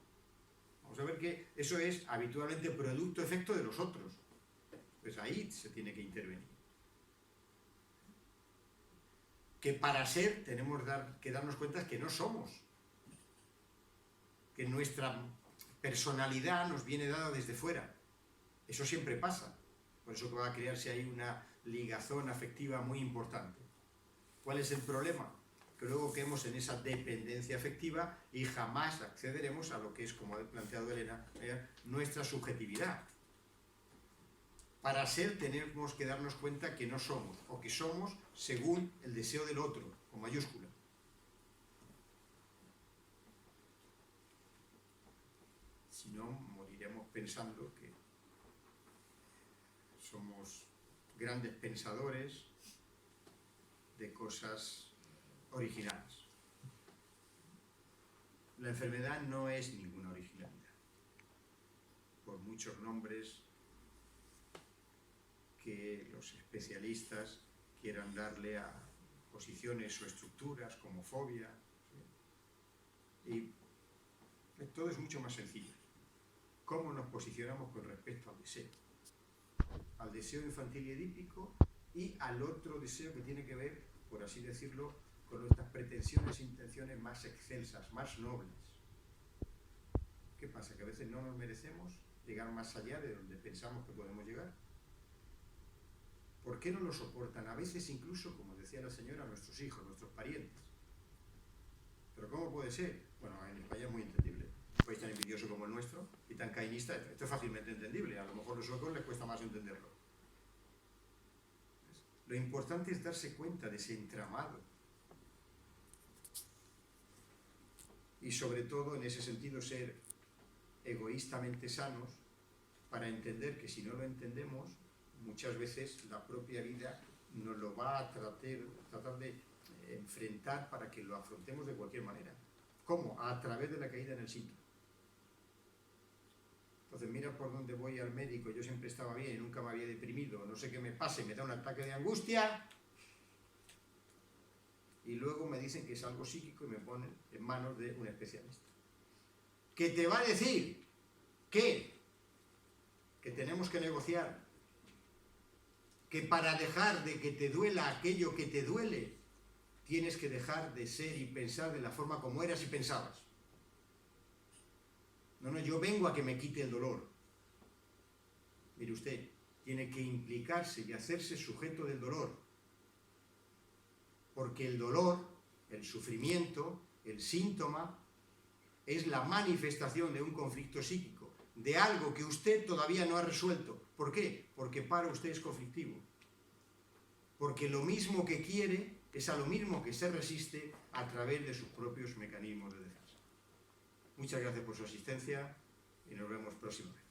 Vamos a ver que eso es habitualmente producto, efecto de los otros. Pues ahí se tiene que intervenir. Que para ser tenemos que darnos cuenta que no somos. Que nuestra personalidad nos viene dada desde fuera. Eso siempre pasa. Por eso que va a crearse ahí una ligazón afectiva muy importante. ¿Cuál es el problema? Que luego quedemos en esa dependencia afectiva y jamás accederemos a lo que es, como ha planteado Elena, nuestra subjetividad. Para ser tenemos que darnos cuenta que no somos, o que somos según el deseo del otro, con mayúscula. Si no, moriremos pensando que somos grandes pensadores de cosas originales. La enfermedad no es ninguna originalidad, por muchos nombres que los especialistas quieran darle a posiciones o estructuras como fobia, ¿sí? Y todo es mucho más sencillo. ¿Cómo nos posicionamos con respecto al deseo? Al deseo infantil y edípico y al otro deseo que tiene que ver, por así decirlo, con nuestras pretensiones e intenciones más excelsas, más nobles. ¿Qué pasa? ¿Que a veces no nos merecemos llegar más allá de donde pensamos que podemos llegar? ¿Por qué no lo soportan? A veces incluso, como decía la señora, nuestros hijos, nuestros parientes. ¿Pero cómo puede ser? Bueno, en España es muy entendible. Un país tan envidioso como el nuestro y tan cainista, esto es fácilmente entendible. A lo mejor a los suecos les cuesta más entenderlo. Lo importante es darse cuenta de ese entramado. Y sobre todo, en ese sentido, ser egoístamente sanos para entender que si no lo entendemos, muchas veces la propia vida nos lo va a tratar de enfrentar para que lo afrontemos de cualquier manera. ¿Cómo? A través de la caída en el síntoma. Entonces, mira por dónde voy al médico, yo siempre estaba bien y nunca me había deprimido, no sé qué me pase, me da un ataque de angustia y luego me dicen que es algo psíquico y me ponen en manos de un especialista. ¿Qué te va a decir? ¿Qué? Que tenemos que negociar. Que para dejar de que te duela aquello que te duele, tienes que dejar de ser y pensar de la forma como eras y pensabas. No, yo vengo a que me quite el dolor. Mire usted, tiene que implicarse y hacerse sujeto del dolor. Porque el dolor, el sufrimiento, el síntoma, es la manifestación de un conflicto psíquico, de algo que usted todavía no ha resuelto. ¿Por qué? Porque para usted es conflictivo. Porque lo mismo que quiere es a lo mismo que se resiste a través de sus propios mecanismos de defensa. Muchas gracias por su asistencia y nos vemos próximamente.